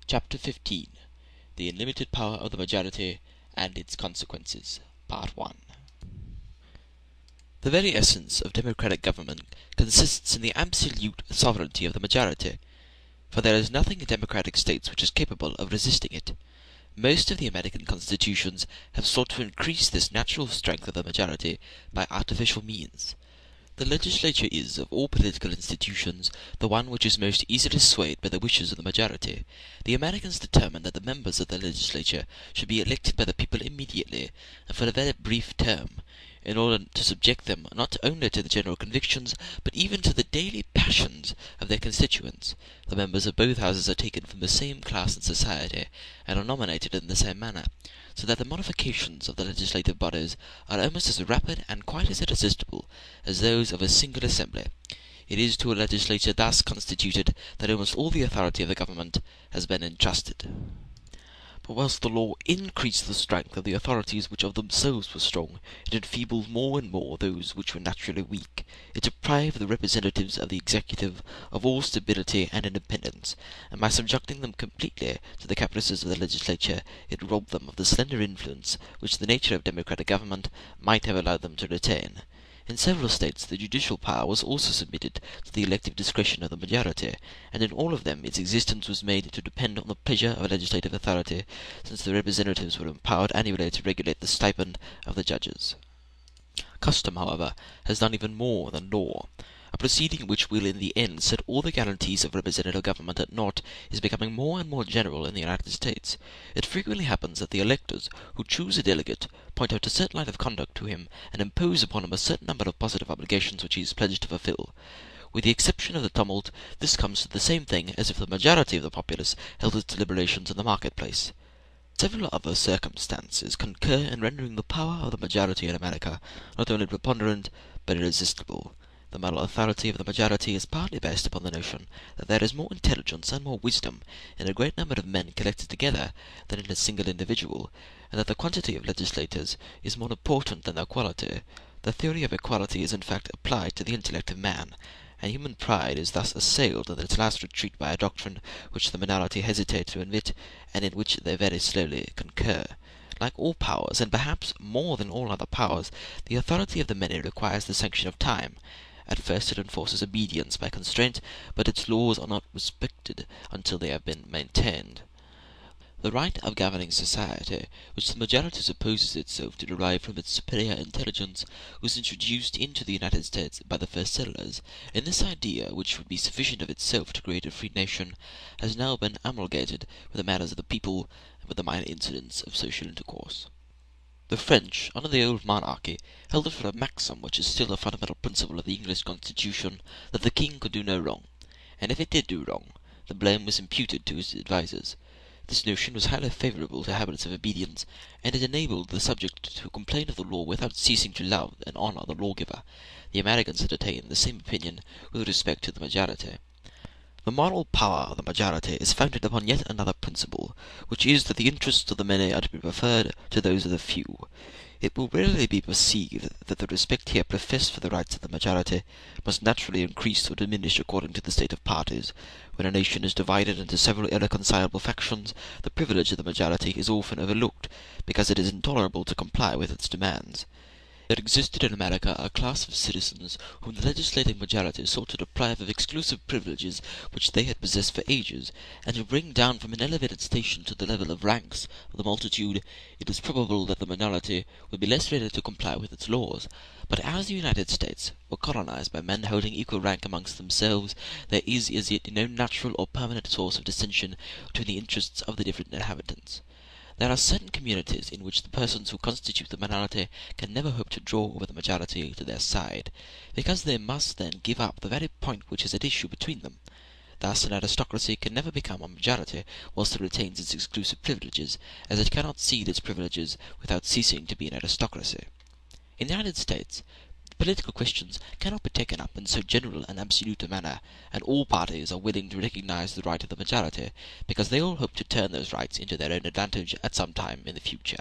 Chapter 15. The Unlimited Power of the Majority and its Consequences. Part 1. The very essence of democratic government consists in the absolute sovereignty of the majority, for there is nothing in democratic states which is capable of resisting it. Most of the American constitutions have sought to increase this natural strength of the majority by artificial means. The legislature is, of all political institutions, the one which is most easily swayed by the wishes of the majority. The Americans determined that the members of the legislature should be elected by the people immediately, and for a very brief term, in order to subject them not only to the general convictions, but even to the daily passions of their constituents. The members of both houses are taken from the same class in society, and are nominated in the same manner, so that the modifications of the legislative bodies are almost as rapid and quite as irresistible as those of a single assembly. It is to a legislature thus constituted that almost all the authority of the government has been entrusted. But whilst the law increased the strength of the authorities which of themselves were strong, it enfeebled more and more those which were naturally weak. It deprived the representatives of the executive of all stability and independence, and by subjecting them completely to the caprices of the legislature, it robbed them of the slender influence which the nature of democratic government might have allowed them to retain. In several states the judicial power was also submitted to the elective discretion of the majority, and in all of them its existence was made to depend on the pleasure of legislative authority, since the representatives were empowered annually to regulate the stipend of the judges. Custom, however, has done even more than law. A proceeding which will in the end set all the guarantees of representative government at naught is becoming more and more general in the United States. It frequently happens that the electors, who choose a delegate, point out a certain line of conduct to him, and impose upon him a certain number of positive obligations which he is pledged to fulfill. With the exception of the tumult, this comes to the same thing as if the majority of the populace held its deliberations in the marketplace. Several other circumstances concur in rendering the power of the majority in America not only preponderant, but irresistible. The moral authority of the majority is partly based upon the notion that there is more intelligence and more wisdom in a great number of men collected together than in a single individual, and that the quantity of legislators is more important than their quality. The theory of equality is in fact applied to the intellect of man, and human pride is thus assailed in its last retreat by a doctrine which the minority hesitate to admit, and in which they very slowly concur. Like all powers, and perhaps more than all other powers, the authority of the many requires the sanction of time. At first it enforces obedience by constraint, but its laws are not respected until they have been maintained. The right of governing society, which the majority supposes itself to derive from its superior intelligence, was introduced into the United States by the first settlers, and this idea, which would be sufficient of itself to create a free nation, has now been amalgamated with the manners of the people and with the minor incidents of social intercourse. The French, under the old monarchy, held it for a maxim which is still a fundamental principle of the English constitution, that the king could do no wrong, and if it did do wrong, the blame was imputed to his advisers. This notion was highly favourable to habits of obedience, and it enabled the subject to complain of the law without ceasing to love and honour the lawgiver. The Americans entertain the same opinion with respect to the majority. The moral power of the majority is founded upon yet another principle, which is that the interests of the many are to be preferred to those of the few. It will readily be perceived that the respect here professed for the rights of the majority must naturally increase or diminish according to the state of parties. When a nation is divided into several irreconcilable factions, the privilege of the majority is often overlooked, because it is intolerable to comply with its demands. There existed in America a class of citizens whom the legislating majority sought to deprive of exclusive privileges which they had possessed for ages, and to bring down from an elevated station to the level of ranks of the multitude. It is probable that the minority would be less ready to comply with its laws, but as the United States were colonized by men holding equal rank amongst themselves, there is as yet no natural or permanent source of dissension between the interests of the different inhabitants. There are certain communities in which the persons who constitute the minority can never hope to draw over the majority to their side, because they must then give up the very point which is at issue between them. Thus an aristocracy can never become a majority whilst it retains its exclusive privileges, as it cannot cede its privileges without ceasing to be an aristocracy. In the United States, political questions cannot be taken up in so general and absolute a manner, and all parties are willing to recognize the right of the majority, because they all hope to turn those rights into their own advantage at some time in the future.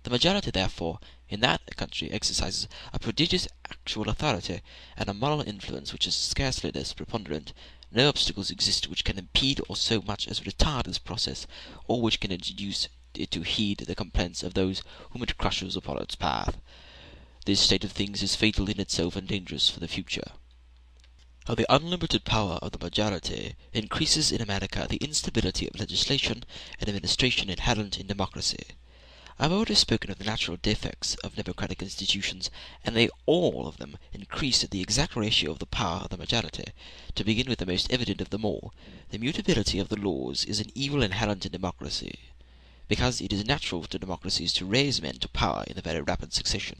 The majority, therefore, in that country exercises a prodigious actual authority, and a moral influence which is scarcely less preponderant No obstacles exist which can impede or so much as retard this process, or which can induce it to heed the complaints of those whom it crushes upon its path. This state of things is fatal in itself and dangerous for the future. How the unlimited power of the majority increases in America the instability of legislation and administration inherent in democracy. I have already spoken of the natural defects of democratic institutions, and they all of them increase at the exact ratio of the power of the majority. To begin with the most evident of them all, the mutability of the laws is an evil inherent in democracy, because it is natural to democracies to raise men to power in a very rapid succession.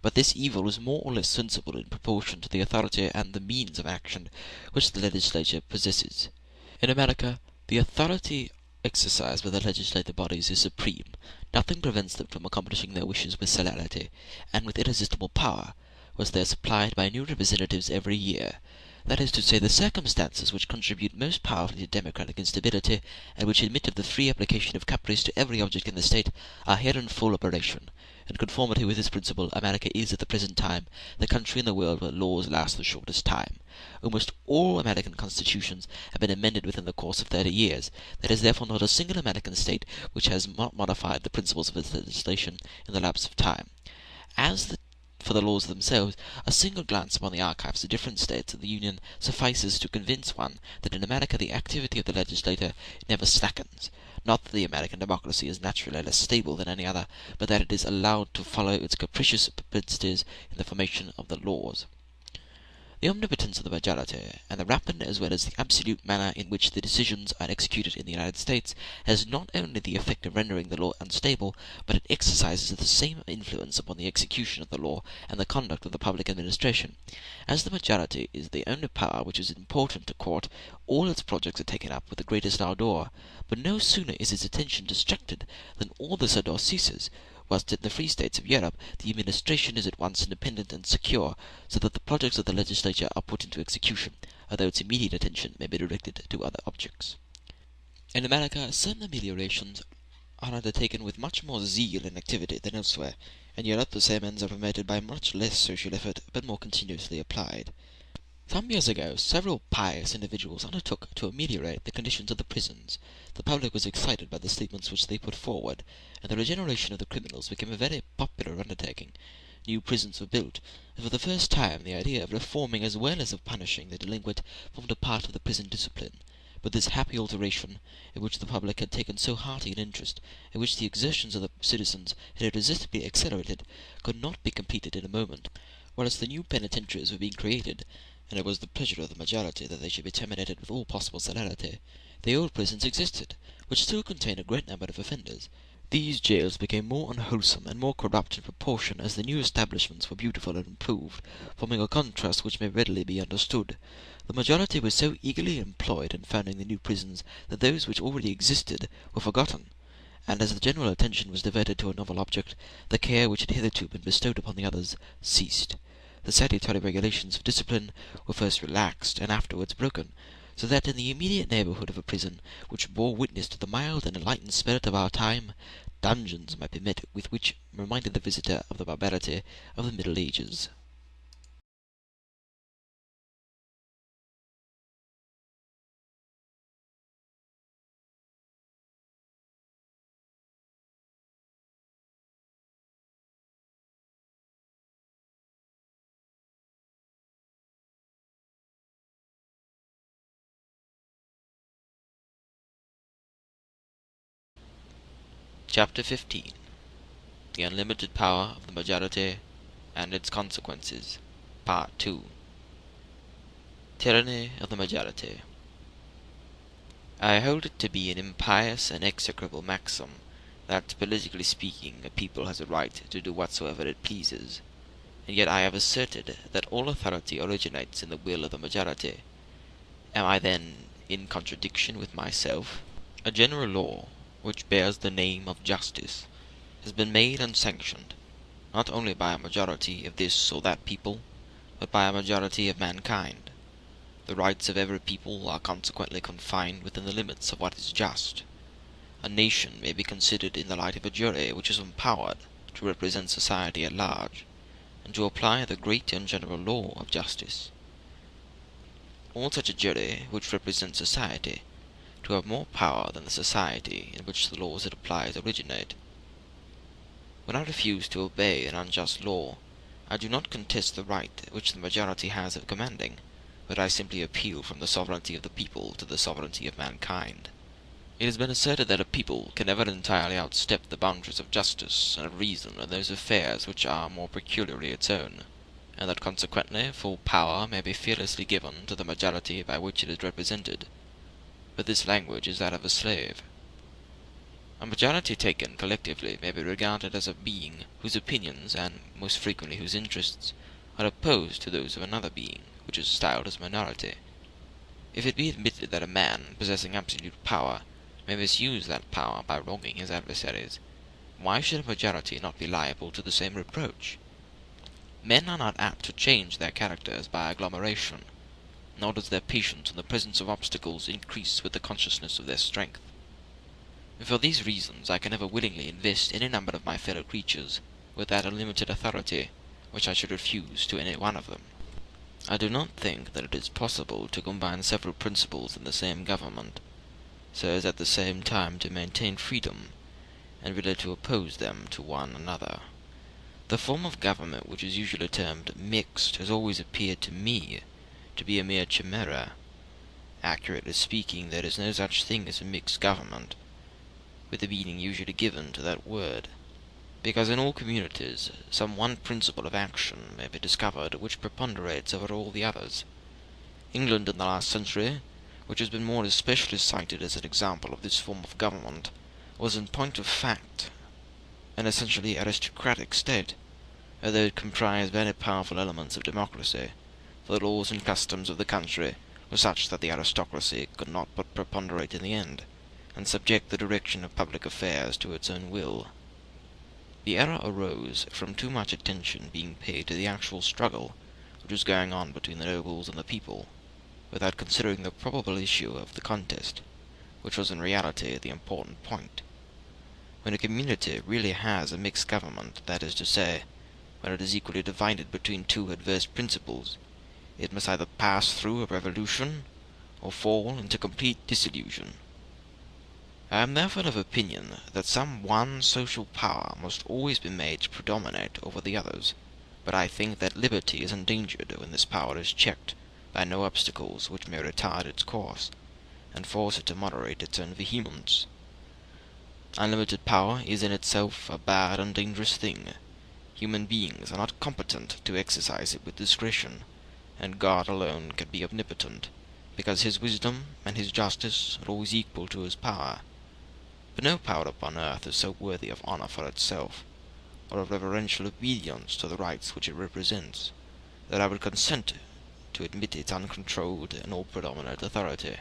But this evil is more or less sensible in proportion to the authority and the means of action which the legislature possesses. In America, the authority exercised by the legislative bodies is supreme. Nothing prevents them from accomplishing their wishes with celerity, and with irresistible power, whilst they are supplied by new representatives every year. That is to say, the circumstances which contribute most powerfully to democratic instability, and which admit of the free application of caprice to every object in the state, are here in full operation. In conformity with this principle, America is at the present time the country in the world where laws last the shortest time. Almost all American constitutions have been amended within the course of 30 years. There is therefore not a single American state which has not modified the principles of its legislation in the lapse of time. For the laws themselves, a single glance upon the archives of different states of the Union suffices to convince one that in America the activity of the legislature never slackens. Not that the American democracy is naturally less stable than any other, but that it is allowed to follow its capricious propensities in the formation of the laws. The omnipotence of the majority, and the rapid as well as the absolute manner in which the decisions are executed in the United States, has not only the effect of rendering the law unstable, but it exercises the same influence upon the execution of the law and the conduct of the public administration. As the majority is the only power which is important to court, all its projects are taken up with the greatest ardour, but no sooner is its attention distracted than all this ardour ceases, whilst in the free states of Europe the administration is at once independent and secure, so that the projects of the legislature are put into execution, although its immediate attention may be directed to other objects. In America, certain ameliorations are undertaken with much more zeal and activity than elsewhere. In Europe the same ends are promoted by much less social effort, but more continuously applied. Some years ago, several pious individuals undertook to ameliorate the conditions of the prisons. The public was excited by the statements which they put forward, and the regeneration of the criminals became a very popular undertaking. New prisons were built, and for the first time the idea of reforming as well as of punishing the delinquent formed a part of the prison discipline. But this happy alteration, in which the public had taken so hearty an interest, and which the exertions of the citizens had irresistibly accelerated, could not be completed in a moment. Whilst the new penitentiaries were being created, and it was the pleasure of the majority that they should be terminated with all possible celerity, the old prisons existed, which still contained a great number of offenders. These jails became more unwholesome and more corrupt in proportion as the new establishments were beautiful and improved, forming a contrast which may readily be understood. The majority was so eagerly employed in founding the new prisons that those which already existed were forgotten, and as the general attention was diverted to a novel object, the care which had hitherto been bestowed upon the others ceased. The salutary regulations of discipline were first relaxed and afterwards broken, so that in the immediate neighbourhood of a prison which bore witness to the mild and enlightened spirit of our time, dungeons might be met with which reminded the visitor of the barbarity of the Middle Ages. Chapter 15. The Unlimited Power of the Majority and its Consequences. Part 2. Tyranny of the Majority. I hold it to be an impious and execrable maxim that, politically speaking, a people has a right to do whatsoever it pleases, and yet I have asserted that all authority originates in the will of the majority. Am I then in contradiction with myself? A general law, which bears the name of justice, has been made and sanctioned, not only by a majority of this or that people, but by a majority of mankind. The rights of every people are consequently confined within the limits of what is just. A nation may be considered in the light of a jury which is empowered to represent society at large, and to apply the great and general law of justice. or such a jury which represents society, to have more power than the society in which the laws it applies originate. When I refuse to obey an unjust law, I do not contest the right which the majority has of commanding, but I simply appeal from the sovereignty of the people to the sovereignty of mankind. It has been asserted that a people can never entirely outstep the boundaries of justice and of reason in those affairs which are more peculiarly its own, and that consequently full power may be fearlessly given to the majority by which it is represented. But this language is that of a slave. A majority taken collectively may be regarded as a being whose opinions, and most frequently whose interests, are opposed to those of another being, which is styled as a minority. If it be admitted that a man possessing absolute power may misuse that power by wronging his adversaries, why should a majority not be liable to the same reproach? Men are not apt to change their characters by agglomeration, nor does their patience in the presence of obstacles increase with the consciousness of their strength. For these reasons I can never willingly invest any number of my fellow creatures with that unlimited authority which I should refuse to any one of them. I do not think that it is possible to combine several principles in the same government, so as at the same time to maintain freedom, and really to oppose them to one another. The form of government which is usually termed mixed has always appeared to me to be a mere chimera. Accurately speaking, there is no such thing as a mixed government, with the meaning usually given to that word, because in all communities some one principle of action may be discovered which preponderates over all the others. England in the last century, which has been more especially cited as an example of this form of government, was in point of fact an essentially aristocratic state, although it comprised very powerful elements of democracy, for the laws and customs of the country were such that the aristocracy could not but preponderate in the end, and subject the direction of public affairs to its own will. The error arose from too much attention being paid to the actual struggle which was going on between the nobles and the people, without considering the probable issue of the contest, which was in reality the important point. When a community really has a mixed government, that is to say, when it is equally divided between two adverse principles, it must either pass through a revolution, or fall into complete dissolution. I am therefore of opinion that some one social power must always be made to predominate over the others, but I think that liberty is endangered when this power is checked by no obstacles which may retard its course, and force it to moderate its own vehemence. Unlimited power is in itself a bad and dangerous thing. Human beings are not competent to exercise it with discretion, and God alone can be omnipotent, because his wisdom and his justice are always equal to his power. But no power upon earth is so worthy of honor for itself, or of reverential obedience to the rights which it represents, that I would consent to admit its uncontrolled and all-predominant authority.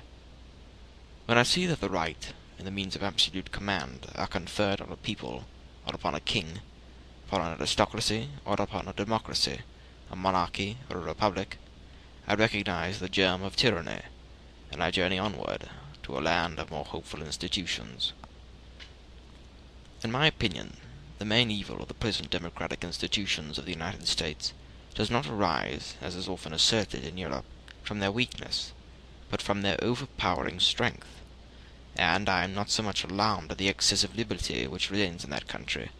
When I see that the right and the means of absolute command are conferred on a people, or upon a king, upon an aristocracy, or upon a democracy, a monarchy, or a republic, I recognize the germ of tyranny, and I journey onward to a land of more hopeful institutions. In my opinion, the main evil of the present democratic institutions of the United States does not arise, as is often asserted in Europe, from their weakness, but from their overpowering strength, and I am not so much alarmed at the excessive liberty which reigns in that country,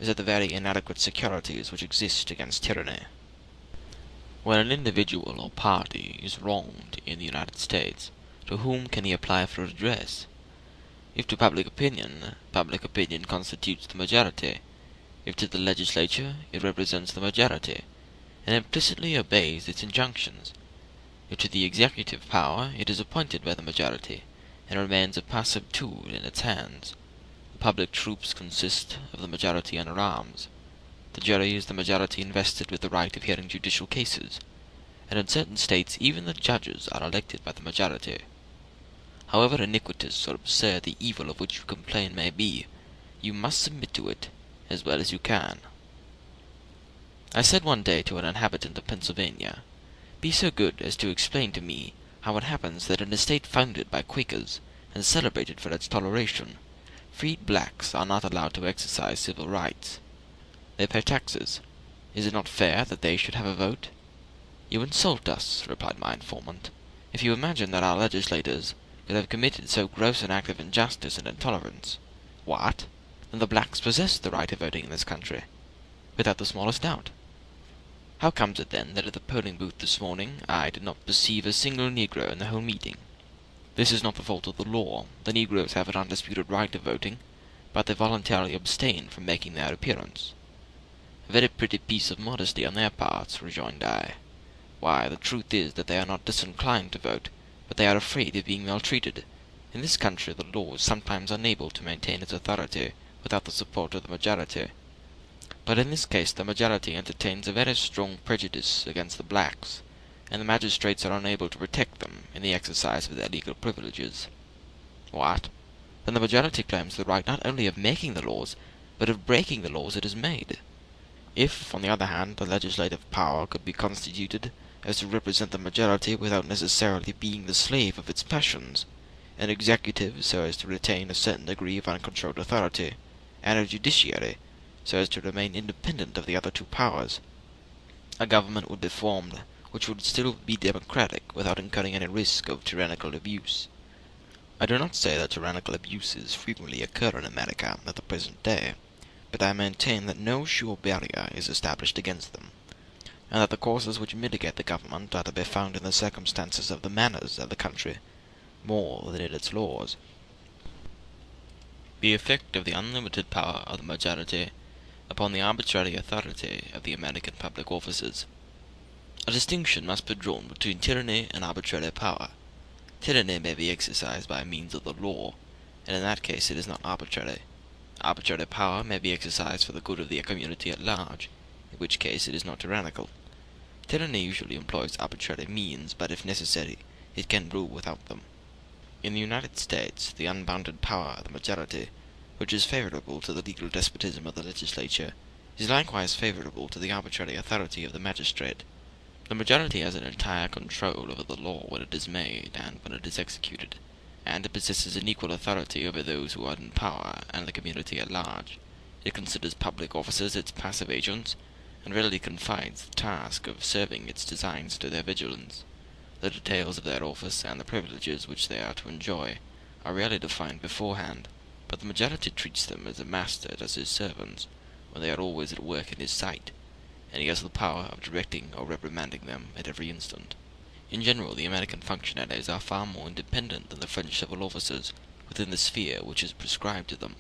as at the very inadequate securities which exist against tyranny. When an individual or party is wronged in the United States, to whom can he apply for redress? If to public opinion constitutes the majority. If to the legislature, it represents the majority, and implicitly obeys its injunctions. If to the executive power, it is appointed by the majority, and remains a passive tool in its hands. The public troops consist of the majority under arms. The jury is the majority invested with the right of hearing judicial cases, and in certain states even the judges are elected by the majority. However iniquitous or absurd the evil of which you complain may be, you must submit to it as well as you can. I said one day to an inhabitant of Pennsylvania, "Be so good as to explain to me how it happens that in a state founded by Quakers, and celebrated for its toleration, freed blacks are not allowed to exercise civil rights. They pay taxes. Is it not fair that they should have a vote?" "You insult us," replied my informant. If you imagine that our legislators could have committed so gross an act of injustice and intolerance, what? Then the blacks possess the right of voting in this country, without the smallest doubt. How comes it then that at the polling booth this morning I did not perceive a single Negro in the whole meeting? This is not the fault of the law. The Negroes have an undisputed right of voting, but they voluntarily abstain from making their appearance. A very pretty piece of modesty on their parts, rejoined I. Why, the truth is that they are not disinclined to vote, but they are afraid of being maltreated. In this country the law is sometimes unable to maintain its authority without the support of the majority. But in this case the majority entertains a very strong prejudice against the blacks, and the magistrates are unable to protect them in the exercise of their legal privileges. What? Then the majority claims the right not only of making the laws, but of breaking the laws it has made. If, on the other hand, the legislative power could be constituted as to represent the majority without necessarily being the slave of its passions, an executive so as to retain a certain degree of uncontrolled authority, and a judiciary so as to remain independent of the other two powers, a government would be formed which would still be democratic without incurring any risk of tyrannical abuse. I do not say that tyrannical abuses frequently occur in America at the present day, but I maintain that no sure barrier is established against them, and that the causes which mitigate the government are to be found in the circumstances of the manners of the country, more than in its laws. The effect of the unlimited power of the majority upon the arbitrary authority of the American public officers. A distinction must be drawn between tyranny and arbitrary power. Tyranny may be exercised by means of the law, and in that case it is not arbitrary. Arbitrary power may be exercised for the good of the community at large, in which case it is not tyrannical. Tyranny usually employs arbitrary means, but if necessary, it can rule without them. In the United States, the unbounded power of the majority, which is favorable to the legal despotism of the legislature, is likewise favorable to the arbitrary authority of the magistrate. The majority has an entire control over the law when it is made and when it is executed, and it possesses an equal authority over those who are in power and the community at large. It considers public officers its passive agents, and readily confides the task of serving its designs to their vigilance. The details of their office and the privileges which they are to enjoy are rarely defined beforehand, but the majority treats them as a master does his servants, when they are always at work in his sight, and he has the power of directing or reprimanding them at every instant. In general, the American functionaries are far more independent than the French civil officers within the sphere which is prescribed to them.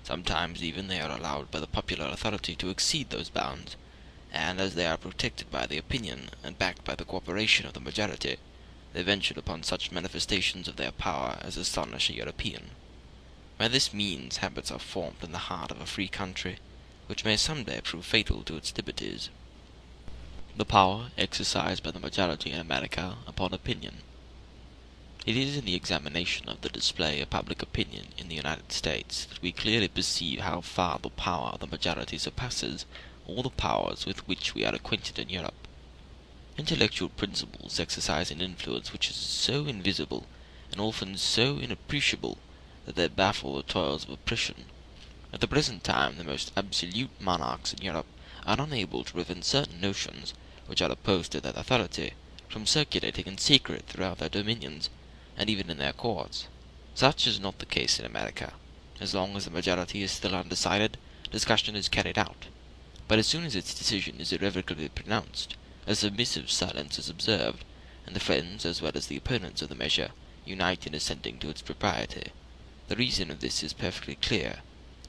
Sometimes even they are allowed by the popular authority to exceed those bounds, and as they are protected by the opinion and backed by the cooperation of the majority, they venture upon such manifestations of their power as astonish a European. By this means habits are formed in the heart of a free country, which may some day prove fatal to its liberties. The power exercised by the majority in America upon opinion. It is in the examination of the display of public opinion in the United States that we clearly perceive how far the power of the majority surpasses all the powers with which we are acquainted in Europe. Intellectual principles exercise an influence which is so invisible and often so inappreciable that they baffle the toils of oppression. At the present time the most absolute monarchs in Europe are unable to prevent certain notions which are opposed to that authority from circulating in secret throughout their dominions, and even in their courts. Such is not the case in America. As long as the majority is still undecided, discussion is carried out. But as soon as its decision is irrevocably pronounced, a submissive silence is observed, and the friends as well as the opponents of the measure unite in assenting to its propriety. The reason of this is perfectly clear.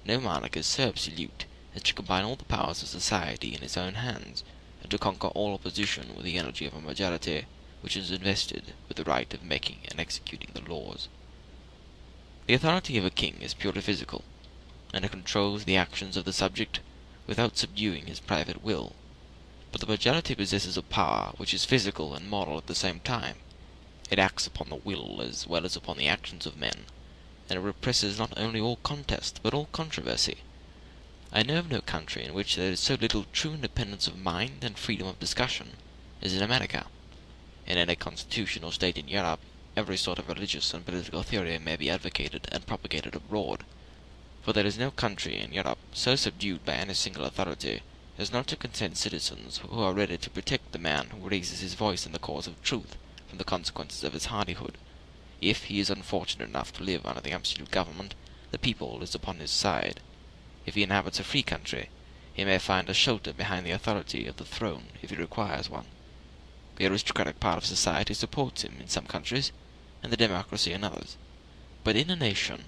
No monarch is so absolute as to combine all the powers of society in his own hands, and to conquer all opposition with the energy of a majority which is invested with the right of making and executing the laws. The authority of a king is purely physical, and it controls the actions of the subject without subduing his private will. But the majority possesses a power which is physical and moral at the same time. It acts upon the will as well as upon the actions of men, and it represses not only all contest, but all controversy. I know of no country in which there is so little true independence of mind and freedom of discussion as in America. In any constitution or state in Europe, every sort of religious and political theory may be advocated and propagated abroad, for there is no country in Europe so subdued by any single authority as not to contain citizens who are ready to protect the man who raises his voice in the cause of truth from the consequences of his hardihood. If he is unfortunate enough to live under the absolute government, the people is upon his side. If he inhabits a free country, he may find a shelter behind the authority of the throne if he requires one. The aristocratic part of society supports him in some countries, and the democracy in others. But in a nation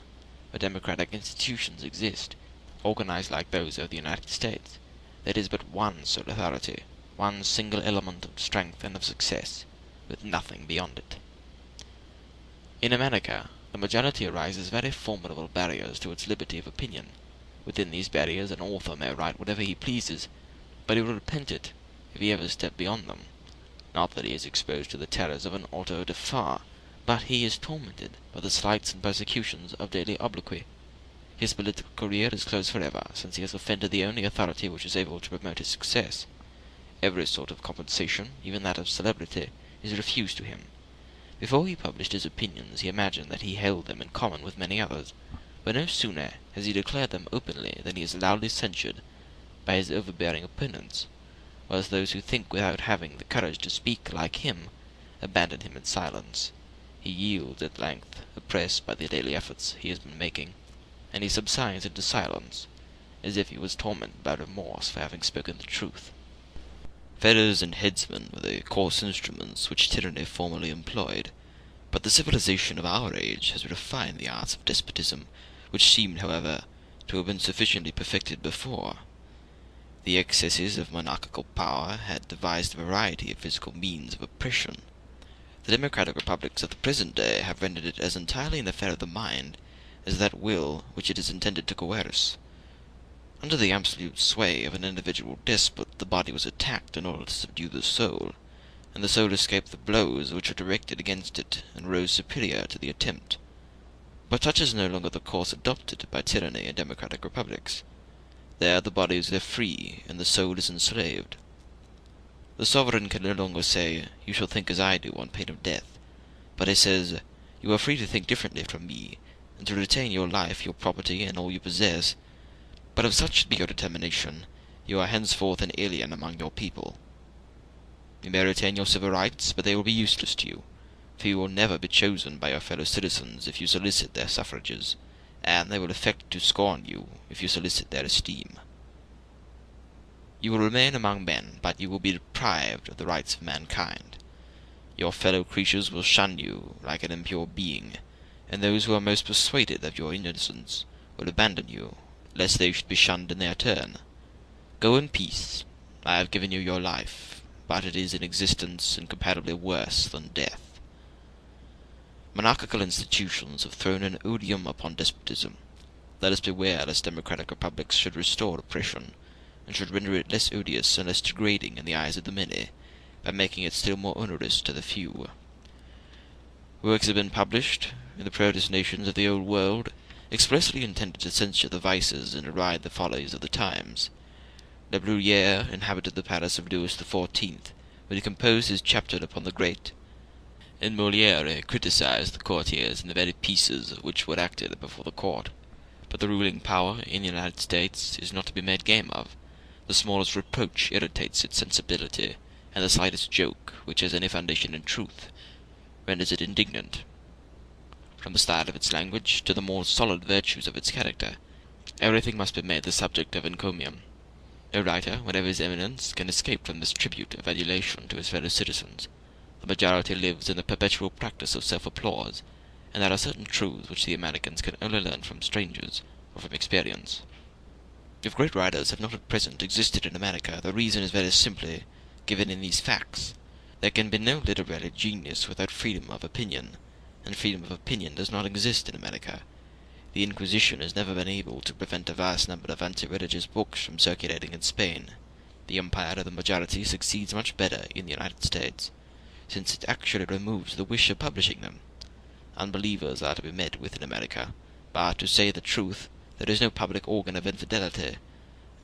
where democratic institutions exist, organized like those of the United States, there is but one sole authority, one single element of strength and of success, with nothing beyond it. In America, the majority arises very formidable barriers to its liberty of opinion. Within these barriers an author may write whatever he pleases, but he will repent it if he ever step beyond them. Not that he is exposed to the terrors of an auto da fe, but he is tormented by the slights and persecutions of daily obloquy. His political career is closed forever, since he has offended the only authority which is able to promote his success. Every sort of compensation, even that of celebrity, is refused to him. Before he published his opinions, he imagined that he held them in common with many others, but no sooner has he declared them openly than he is loudly censured by his overbearing opponents, whilst those who think without having the courage to speak like him abandon him in silence. He yields at length, oppressed by the daily efforts he has been making, and he subsides into silence, as if he was tormented by remorse for having spoken the truth. Fetters and headsmen were the coarse instruments which tyranny formerly employed, but the civilization of our age has refined the arts of despotism, which seemed, however, to have been sufficiently perfected before. The excesses of monarchical power had devised a variety of physical means of oppression. The democratic republics of the present day have rendered it as entirely an affair of the mind as that will which it is intended to coerce. Under the absolute sway of an individual despot, the body was attacked in order to subdue the soul, and the soul escaped the blows which were directed against it, and rose superior to the attempt. But such is no longer the course adopted by tyranny in democratic republics. There the body is left free, and the soul is enslaved. The sovereign can no longer say, "You shall think as I do, on pain of death," but he says, "You are free to think differently from me, and to retain your life, your property, and all you possess. But if such should be your determination, you are henceforth an alien among your people. You may retain your civil rights, but they will be useless to you, for you will never be chosen by your fellow citizens if you solicit their suffrages, and they will affect to scorn you if you solicit their esteem. You will remain among men, but you will be deprived of the rights of mankind. Your fellow creatures will shun you like an impure being, and those who are most persuaded of your innocence will abandon you, lest they should be shunned in their turn. Go in peace. I have given you your life, but it is an existence incomparably worse than death." Monarchical institutions have thrown an odium upon despotism. Let us beware lest democratic republics should restore oppression, and should render it less odious and less degrading in the eyes of the many, by making it still more onerous to the few. Works have been published, in the proudest nations of the old world, expressly intended to censure the vices and deride the follies of the times. La Bruyere inhabited the palace of Louis XIV, when he composed his chapter upon the great, and Molière criticized the courtiers in the very pieces which were acted before the court. But the ruling power in the United States is not to be made game of. The smallest reproach irritates its sensibility, and the slightest joke, which has any foundation in truth, renders it indignant. From the style of its language to the more solid virtues of its character, everything must be made the subject of encomium. No writer, whatever his eminence, can escape from this tribute of adulation to his fellow citizens. The majority lives in the perpetual practice of self-applause, and there are certain truths which the Americans can only learn from strangers, or from experience. If great writers have not at present existed in America, the reason is very simply given in these facts. There can be no literary genius without freedom of opinion, and freedom of opinion does not exist in America. The Inquisition has never been able to prevent a vast number of anti-religious books from circulating in Spain. The empire of the majority succeeds much better in the United States, since it actually removes the wish of publishing them. Unbelievers are to be met with in America, but, to say the truth, there is no public organ of infidelity.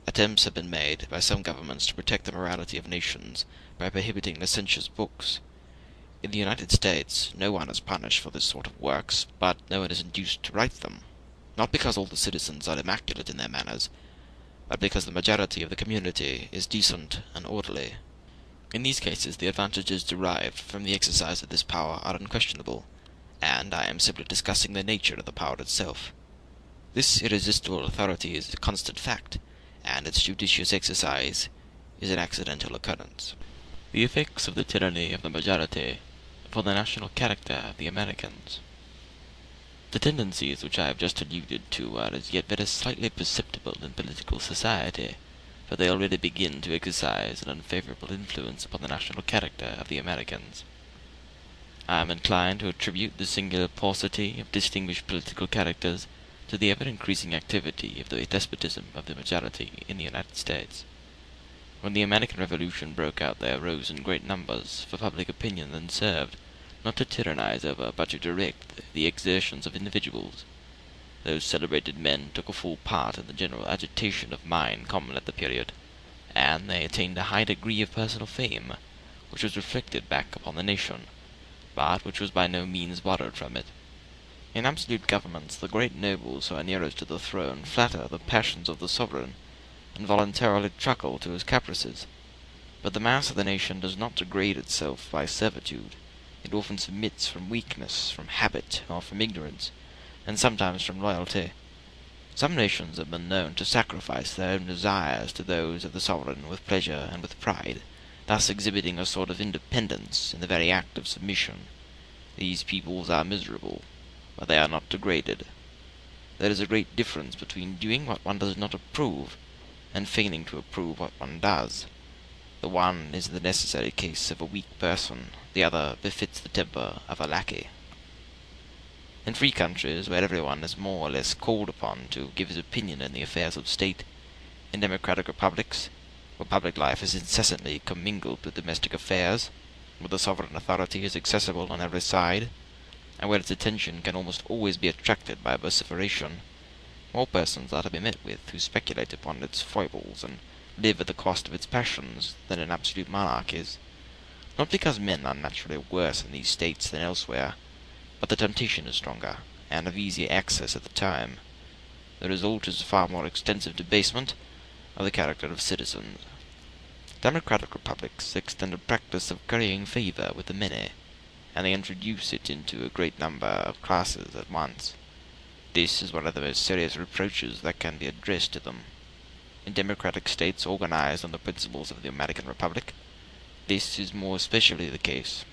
Attempts have been made by some governments to protect the morality of nations by prohibiting licentious books. In the United States, no one is punished for this sort of works, but no one is induced to write them, not because all the citizens are immaculate in their manners, but because the majority of the community is decent and orderly. In these cases, the advantages derived from the exercise of this power are unquestionable, and I am simply discussing the nature of the power itself. This irresistible authority is a constant fact, and its judicious exercise is an accidental occurrence. The effects of the tyranny of the majority for the national character of the Americans. The tendencies which I have just alluded to are as yet very slightly perceptible in political society, for they already begin to exercise an unfavorable influence upon the national character of the Americans. I am inclined to attribute the singular paucity of distinguished political characters to the ever-increasing activity of the despotism of the majority in the United States. When the American Revolution broke out, there arose in great numbers, for public opinion then served, not to tyrannize over, but to direct the exertions of individuals. Those celebrated men took a full part in the general agitation of mind common at the period, and they attained a high degree of personal fame, which was reflected back upon the nation, but which was by no means borrowed from it. In absolute governments, the great nobles who are nearest to the throne flatter the passions of the sovereign, and voluntarily truckle to his caprices. But the mass of the nation does not degrade itself by servitude. It often submits from weakness, from habit, or from ignorance, and sometimes from loyalty. Some nations have been known to sacrifice their own desires to those of the sovereign with pleasure and with pride, thus exhibiting a sort of independence in the very act of submission. These peoples are miserable, but they are not degraded. There is a great difference between doing what one does not approve, and feigning to approve what one does. The one is the necessary case of a weak person, the other befits the temper of a lackey. In free countries, where everyone is more or less called upon to give his opinion in the affairs of state, in democratic republics, where public life is incessantly commingled with domestic affairs, where the sovereign authority is accessible on every side, and where its attention can almost always be attracted by vociferation, more persons are to be met with who speculate upon its foibles and live at the cost of its passions than in absolute monarchies, not because men are naturally worse in these states than elsewhere, but the temptation is stronger, and of easier access at the time. The result is far more extensive debasement of the character of citizens. Democratic republics extend a practice of currying favor with the many, and they introduce it into a great number of classes at once. This is one of the most serious reproaches that can be addressed to them. In democratic states organized on the principles of the American Republic, this is more especially the case.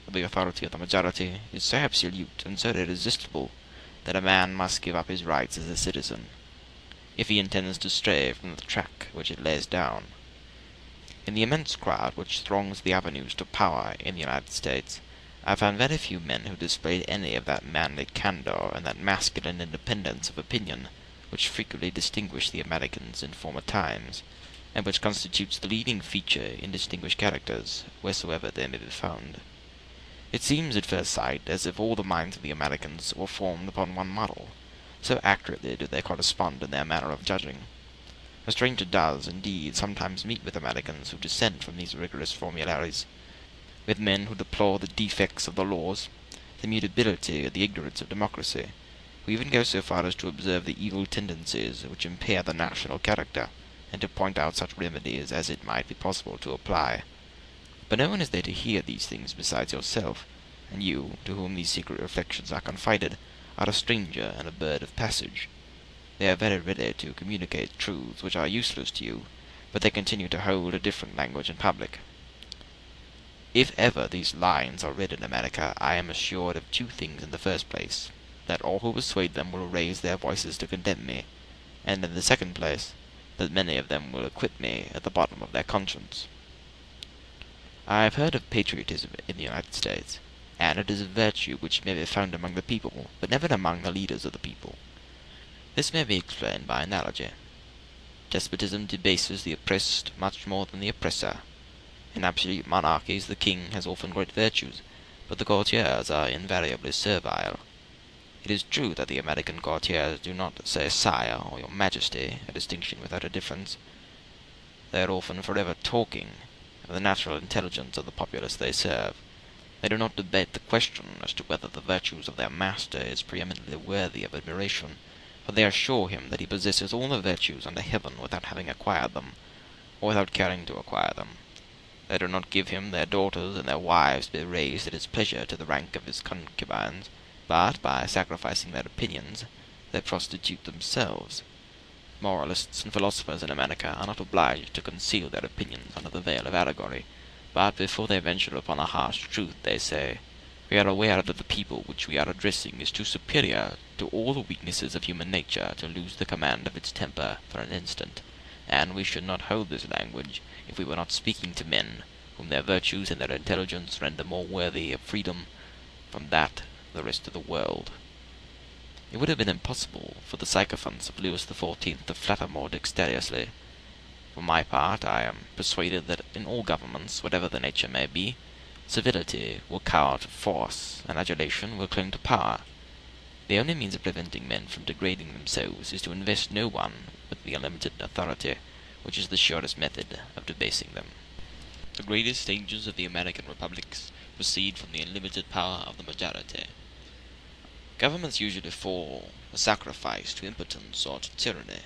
The authority of the majority is so absolute and so irresistible that a man must give up his rights as a citizen, if he intends to stray from the track which it lays down. In the immense crowd which throngs the avenues to power in the United States, I found very few men who displayed any of that manly candor and that masculine independence of opinion which frequently distinguished the Americans in former times, and which constitutes the leading feature in distinguished characters, wheresoever they may be found. It seems at first sight as if all the minds of the Americans were formed upon one model, so accurately do they correspond in their manner of judging. A stranger does, indeed, sometimes meet with Americans who dissent from these rigorous formularies, with men who deplore the defects of the laws, the mutability or the ignorance of democracy, who even go so far as to observe the evil tendencies which impair the national character, and to point out such remedies as it might be possible to apply. But no one is there to hear these things besides yourself, and you, to whom these secret reflections are confided, are a stranger and a bird of passage. They are very ready to communicate truths which are useless to you, but they continue to hold a different language in public. If ever these lines are read in America, I am assured of two things in the first place, that all who persuade them will raise their voices to condemn me, and in the second place, that many of them will acquit me at the bottom of their conscience. I have heard of patriotism in the United States, and it is a virtue which may be found among the people, but never among the leaders of the people. This may be explained by analogy. Despotism debases the oppressed much more than the oppressor. In absolute monarchies the king has often great virtues, but the courtiers are invariably servile. It is true that the American courtiers do not say sire or your majesty, a distinction without a difference. They are often forever talking of the natural intelligence of the populace they serve. They do not debate the question as to whether the virtues of their master is preeminently worthy of admiration, but they assure him that he possesses all the virtues under heaven without having acquired them, or without caring to acquire them. They do not give him their daughters and their wives to be raised at his pleasure to the rank of his concubines, but, by sacrificing their opinions, they prostitute themselves. Moralists and philosophers in America are not obliged to conceal their opinions under the veil of allegory, but before they venture upon a harsh truth they say, "We are aware that the people which we are addressing is too superior to all the weaknesses of human nature to lose the command of its temper for an instant, and we should not hold this language if we were not speaking to men whom their virtues and their intelligence render more worthy of freedom from that the rest of the world." It would have been impossible for the sycophants of Louis XIV to flatter more dexterously. For my part, I am persuaded that in all governments, whatever the nature may be, civility will cower to force, and adulation will cling to power. The only means of preventing men from degrading themselves is to invest no one with the unlimited authority, which is the surest method of debasing them. The greatest dangers of the American republics proceed from the unlimited power of the majority. Governments usually fall a sacrifice to impotence or to tyranny.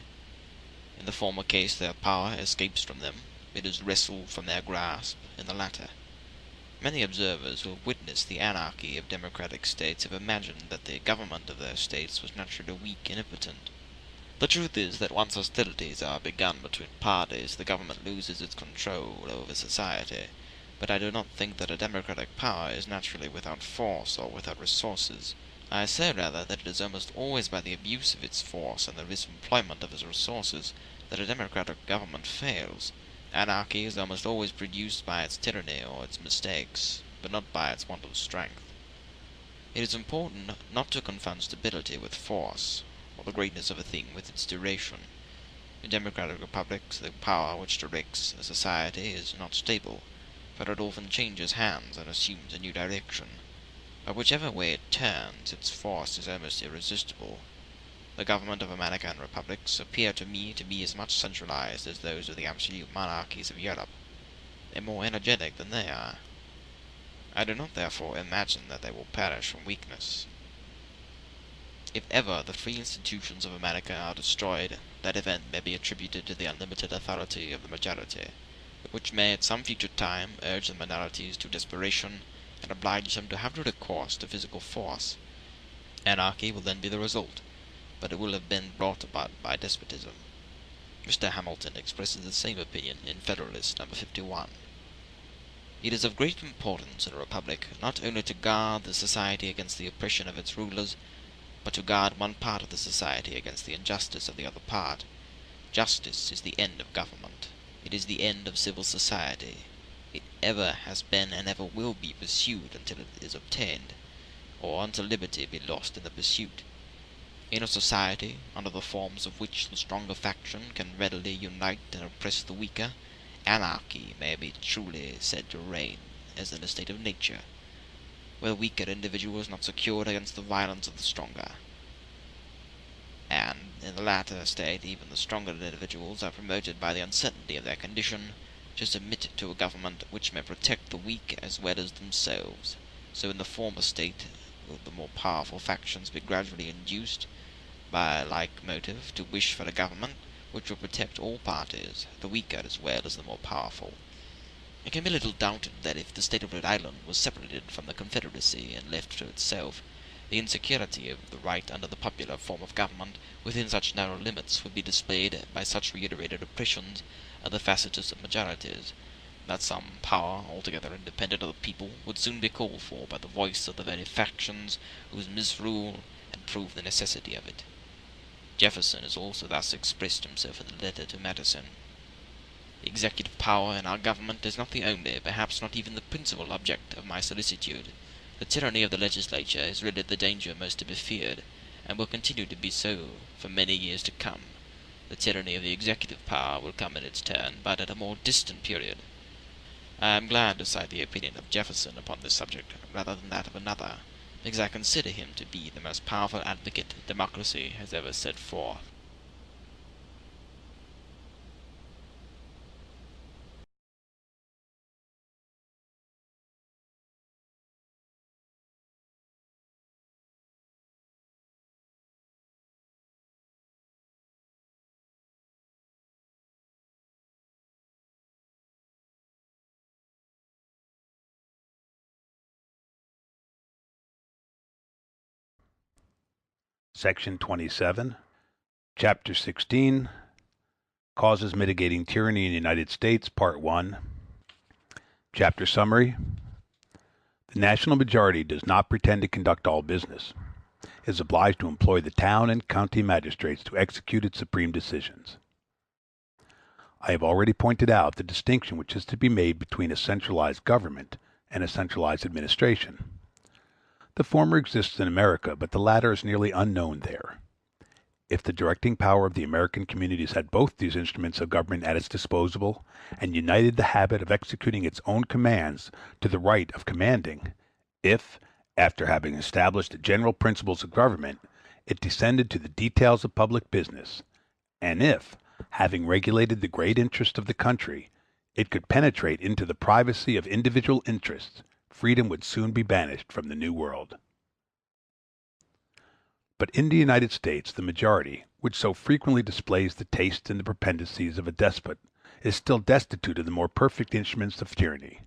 In the former case their power escapes from them, it is wrested from their grasp in the latter. Many observers who have witnessed the anarchy of democratic states have imagined that the government of their states was naturally weak and impotent. The truth is that once hostilities are begun between parties, the government loses its control over society, but I do not think that a democratic power is naturally without force or without resources. I say rather that it is almost always by the abuse of its force and the misemployment of its resources that a democratic government fails. Anarchy is almost always produced by its tyranny or its mistakes, but not by its want of strength. It is important not to confound stability with force, or the greatness of a thing with its duration. In democratic republics, the power which directs a society is not stable, for it often changes hands and assumes a new direction. But whichever way it turns, its force is almost irresistible. The government of American republics appear to me to be as much centralized as those of the absolute monarchies of Europe. They are more energetic than they are. I do not therefore imagine that they will perish from weakness. If ever the free institutions of America are destroyed, that event may be attributed to the unlimited authority of the majority, which may at some future time urge the minorities to desperation and oblige them to have recourse to physical force. Anarchy will then be the result, but it will have been brought about by despotism. Mr. Hamilton expresses the same opinion in Federalist No. 51. It is of great importance in a republic not only to guard the society against the oppression of its rulers, but to guard one part of the society against the injustice of the other part. Justice is the end of government. It is the end of civil society. It ever has been and ever will be pursued until it is obtained, or until liberty be lost in the pursuit. In a society, under the forms of which the stronger faction can readily unite and oppress the weaker, anarchy may be truly said to reign, as in a state of nature, where the weaker individual is not secured against the violence of the stronger. And in the latter state even the stronger individuals are promoted by the uncertainty of their condition to submit to a government which may protect the weak as well as themselves. So in the former state will the more powerful factions be gradually induced, by a like motive, to wish for a government which will protect all parties, the weaker as well as the more powerful. It can be little doubted that if the state of Rhode Island was separated from the Confederacy and left to itself, the insecurity of the right under the popular form of government within such narrow limits would be displayed by such reiterated oppressions of the factious majorities, that some power altogether independent of the people would soon be called for by the voice of the very factions whose misrule had proved the necessity of it. Jefferson has also thus expressed himself in a letter to Madison. The executive power in our government is not the only, perhaps not even the principal object of my solicitude. The tyranny of the legislature is really the danger most to be feared, and will continue to be so for many years to come. The tyranny of the executive power will come in its turn, but at a more distant period. I am glad to cite the opinion of Jefferson upon this subject rather than that of another, because I consider him to be the most powerful advocate democracy has ever set forth. Section 27, Chapter 16, Causes Mitigating Tyranny in the United States, Part 1. Chapter Summary. The national majority does not pretend to conduct all business. It is obliged to employ the town and county magistrates to execute its supreme decisions. I have already pointed out the distinction which is to be made between a centralized government and a centralized administration. The former exists in America, but the latter is nearly unknown there. If the directing power of the American communities had both these instruments of government at its disposal, and united the habit of executing its own commands to the right of commanding; if, after having established the general principles of government, it descended to the details of public business; and if, having regulated the great interests of the country, it could penetrate into the privacy of individual interests, freedom would soon be banished from the New World. But in the United States the majority, which so frequently displays the tastes and the propensities of a despot, is still destitute of the more perfect instruments of tyranny.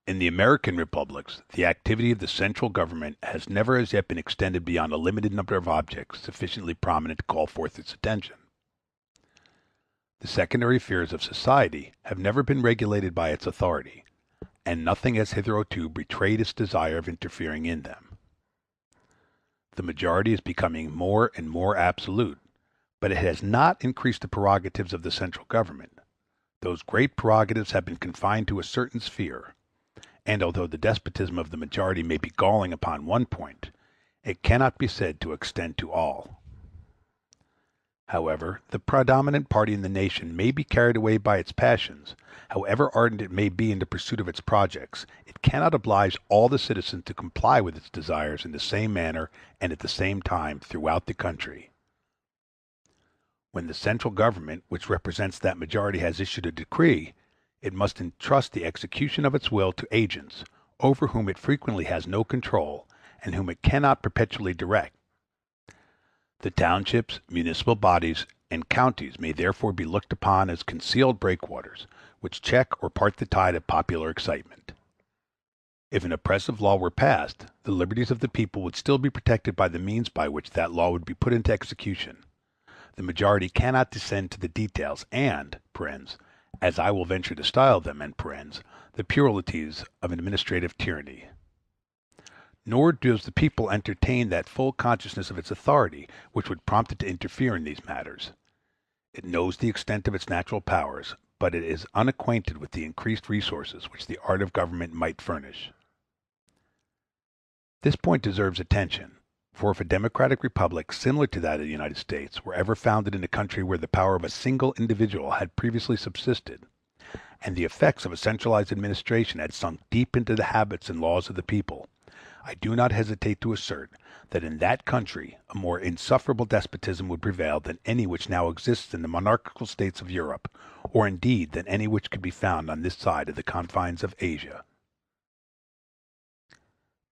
In the American republics the activity of the central government has never as yet been extended beyond a limited number of objects sufficiently prominent to call forth its attention. The secondary affairs of society have never been regulated by its authority, and nothing has hitherto betrayed its desire of interfering in them. The majority is becoming more and more absolute, but it has not increased the prerogatives of the central government. Those great prerogatives have been confined to a certain sphere, and although the despotism of the majority may be galling upon one point, it cannot be said to extend to all. However, the predominant party in the nation may be carried away by its passions; however ardent it may be in the pursuit of its projects, it cannot oblige all the citizens to comply with its desires in the same manner and at the same time throughout the country. When the central government, which represents that majority, has issued a decree, it must entrust the execution of its will to agents, over whom it frequently has no control, and whom it cannot perpetually direct. The townships, municipal bodies, and counties may therefore be looked upon as concealed breakwaters, which check or part the tide of popular excitement. If an oppressive law were passed, the liberties of the people would still be protected by the means by which that law would be put into execution. The majority cannot descend to the details and (as I will venture to style them) the puerilities of administrative tyranny. Nor does the people entertain that full consciousness of its authority which would prompt it to interfere in these matters. It knows the extent of its natural powers, but it is unacquainted with the increased resources which the art of government might furnish. This point deserves attention, for if a democratic republic similar to that of the United States were ever founded in a country where the power of a single individual had previously subsisted, and the effects of a centralized administration had sunk deep into the habits and laws of the people, I do not hesitate to assert that in that country a more insufferable despotism would prevail than any which now exists in the monarchical states of Europe, or indeed than any which could be found on this side of the confines of Asia.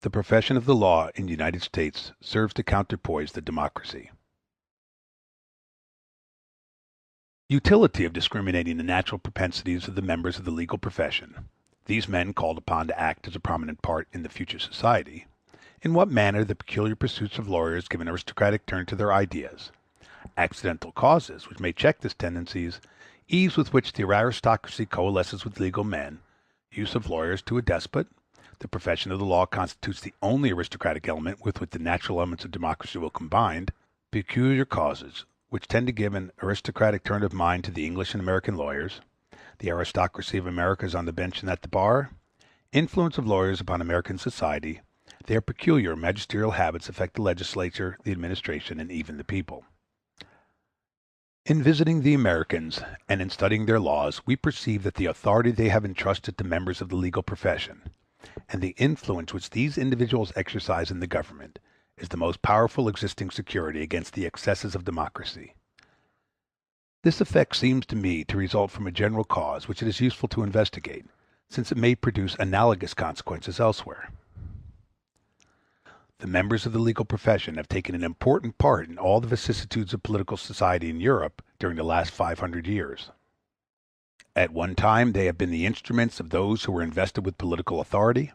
The profession of the law in the United States serves to counterpoise the democracy. Utility of discriminating the natural propensities of the members of the legal profession, these men called upon to act as a prominent part in the future society; in what manner the peculiar pursuits of lawyers give an aristocratic turn to their ideas; accidental causes which may check this tendency; ease with which the aristocracy coalesces with legal men; use of lawyers to a despot; the profession of the law constitutes the only aristocratic element with which the natural elements of democracy will combine; peculiar causes which tend to give an aristocratic turn of mind to the English and American lawyers; the aristocracy of America is on the bench and at the bar; influence of lawyers upon American society; their peculiar magisterial habits affect the legislature, the administration, and even the people. In visiting the Americans, and in studying their laws, we perceive that the authority they have entrusted to members of the legal profession, and the influence which these individuals exercise in the government, is the most powerful existing security against the excesses of democracy. This effect seems to me to result from a general cause which it is useful to investigate, since it may produce analogous consequences elsewhere. The members of the legal profession have taken an important part in all the vicissitudes of political society in Europe during the last 500 years. At one time they have been the instruments of those who were invested with political authority,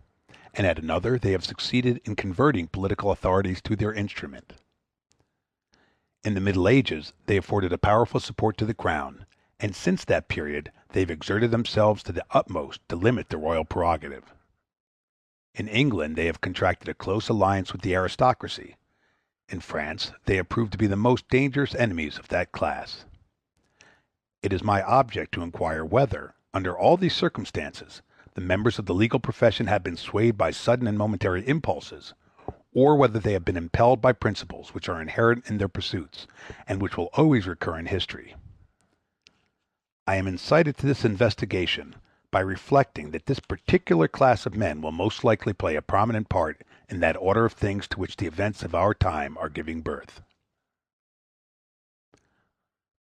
and at another they have succeeded in converting political authorities to their instrument. In the Middle Ages they afforded a powerful support to the crown, and since that period they have exerted themselves to the utmost to limit the royal prerogative. In England they have contracted a close alliance with the aristocracy. In France they have proved to be the most dangerous enemies of that class. It is my object to inquire whether, under all these circumstances, the members of the legal profession have been swayed by sudden and momentary impulses, or whether they have been impelled by principles which are inherent in their pursuits, and which will always recur in history. I am incited to this investigation by reflecting that this particular class of men will most likely play a prominent part in that order of things to which the events of our time are giving birth.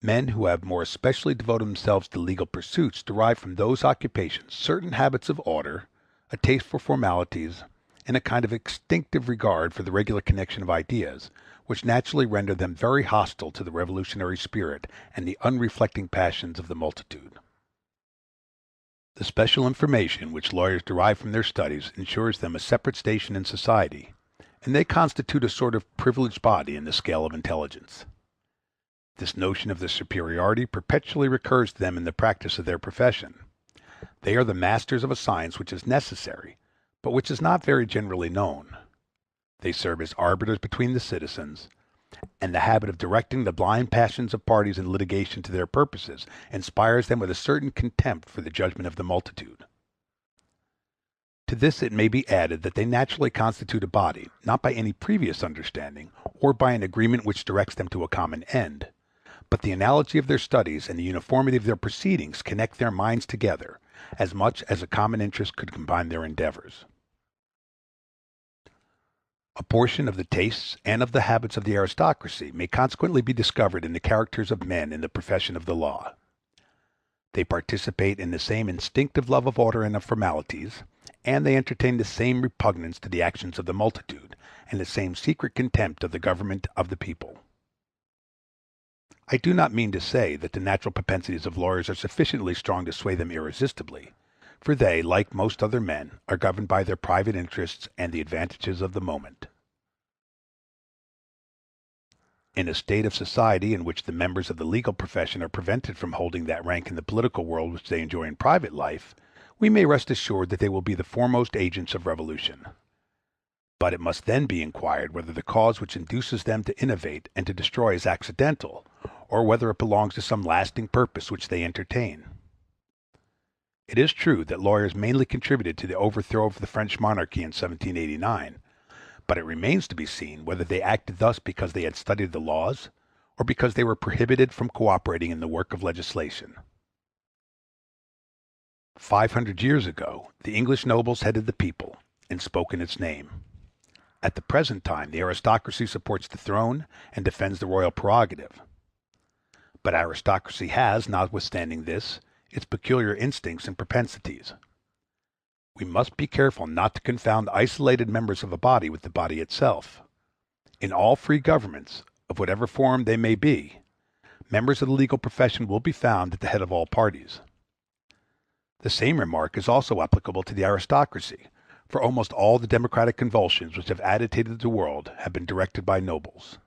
Men who have more especially devoted themselves to legal pursuits derive from those occupations certain habits of order, a taste for formalities, and a kind of instinctive regard for the regular connection of ideas, which naturally render them very hostile to the revolutionary spirit and the unreflecting passions of the multitude. The special information which lawyers derive from their studies ensures them a separate station in society, and they constitute a sort of privileged body in the scale of intelligence. This notion of their superiority perpetually recurs to them in the practice of their profession. They are the masters of a science which is necessary, but which is not very generally known. They serve as arbiters between the citizens, and the habit of directing the blind passions of parties in litigation to their purposes inspires them with a certain contempt for the judgment of the multitude. To this it may be added that they naturally constitute a body, not by any previous understanding, or by an agreement which directs them to a common end, but the analogy of their studies and the uniformity of their proceedings connect their minds together, as much as a common interest could combine their endeavors. A portion of the tastes and of the habits of the aristocracy may consequently be discovered in the characters of men in the profession of the law. They participate in the same instinctive love of order and of formalities, and they entertain the same repugnance to the actions of the multitude, and the same secret contempt of the government of the people. I do not mean to say that the natural propensities of lawyers are sufficiently strong to sway them irresistibly, for they, like most other men, are governed by their private interests and the advantages of the moment. In a state of society in which the members of the legal profession are prevented from holding that rank in the political world which they enjoy in private life, we may rest assured that they will be the foremost agents of revolution. But it must then be inquired whether the cause which induces them to innovate and to destroy is accidental, or whether it belongs to some lasting purpose which they entertain. It is true that lawyers mainly contributed to the overthrow of the French monarchy in 1789, but it remains to be seen whether they acted thus because they had studied the laws, or because they were prohibited from cooperating in the work of legislation. 500 years ago, the English nobles headed the people, and spoke in its name. At the present time, the aristocracy supports the throne and defends the royal prerogative. But aristocracy has, notwithstanding this, its peculiar instincts and propensities. We must be careful not to confound isolated members of a body with the body itself. In all free governments, of whatever form they may be, members of the legal profession will be found at the head of all parties. The same remark is also applicable to the aristocracy, for almost all the democratic convulsions which have agitated the world have been directed by nobles.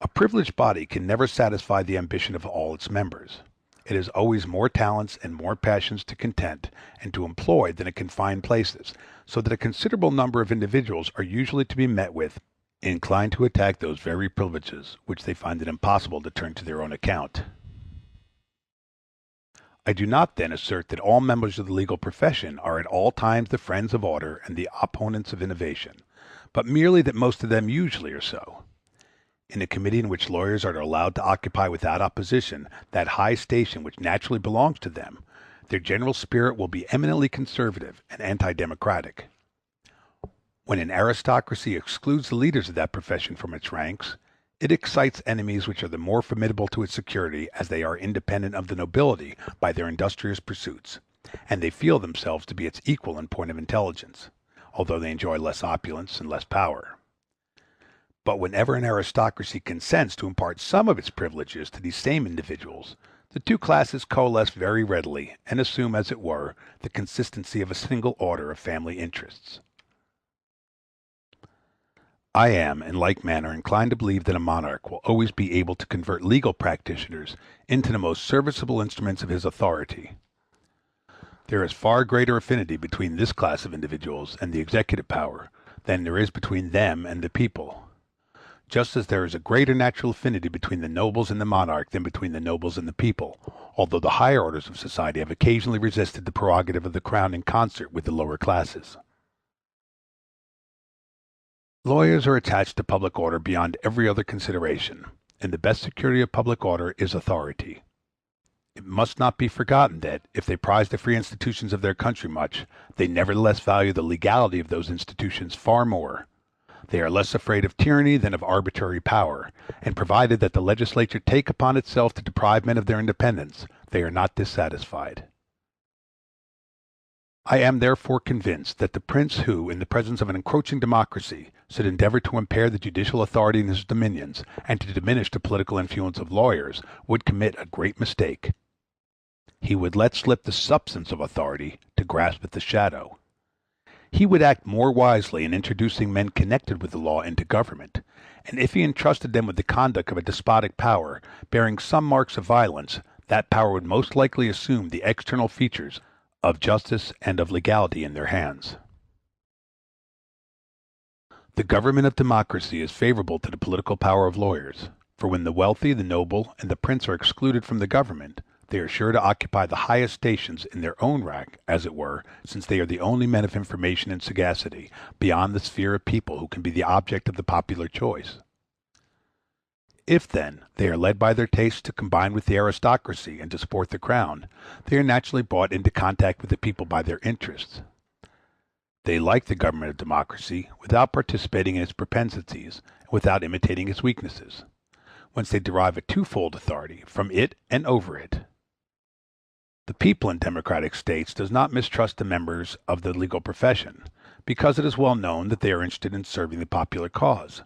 A privileged body can never satisfy the ambition of all its members. It has always more talents and more passions to content and to employ than it can find places, so that a considerable number of individuals are usually to be met with inclined to attack those very privileges which they find it impossible to turn to their own account. I do not then assert that all members of the legal profession are at all times the friends of order and the opponents of innovation, but merely that most of them usually are so. In a committee in which lawyers are allowed to occupy without opposition that high station which naturally belongs to them, their general spirit will be eminently conservative and anti-democratic. When an aristocracy excludes the leaders of that profession from its ranks, it excites enemies which are the more formidable to its security as they are independent of the nobility by their industrious pursuits, and they feel themselves to be its equal in point of intelligence, although they enjoy less opulence and less power. But whenever an aristocracy consents to impart some of its privileges to these same individuals, The two classes coalesce very readily and assume, as it were, the consistency of a single order of family interests. I am, in like manner, inclined to believe that a monarch will always be able to convert legal practitioners into the most serviceable instruments of his authority. There is far greater affinity between this class of individuals and the executive power than there is between them and the people, just as there is a greater natural affinity between the nobles and the monarch than between the nobles and the people, although the higher orders of society have occasionally resisted the prerogative of the crown in concert with the lower classes. Lawyers are attached to public order beyond every other consideration, and the best security of public order is authority. It must not be forgotten that, if they prize the free institutions of their country much, they nevertheless value the legality of those institutions far more. They are less afraid of tyranny than of arbitrary power, and provided that the legislature take upon itself to deprive men of their independence, they are not dissatisfied. I am therefore convinced that the prince who, in the presence of an encroaching democracy, should endeavor to impair the judicial authority in his dominions and to diminish the political influence of lawyers would commit a great mistake. He would let slip the substance of authority to grasp at the shadow. He would act more wisely in introducing men connected with the law into government, and if he entrusted them with the conduct of a despotic power bearing some marks of violence, that power would most likely assume the external features of justice and of legality in their hands. The government of democracy is favorable to the political power of lawyers, for when the wealthy, the noble, and the prince are excluded from the government, they are sure to occupy the highest stations in their own rank, as it were, since they are the only men of information and sagacity beyond the sphere of people who can be the object of the popular choice. If, then, they are led by their tastes to combine with the aristocracy and to support the crown, they are naturally brought into contact with the people by their interests. They like the government of democracy without participating in its propensities and without imitating its weaknesses, whence they derive a twofold authority from it and over it. The people in democratic states does not mistrust the members of the legal profession, because it is well known that they are interested in serving the popular cause,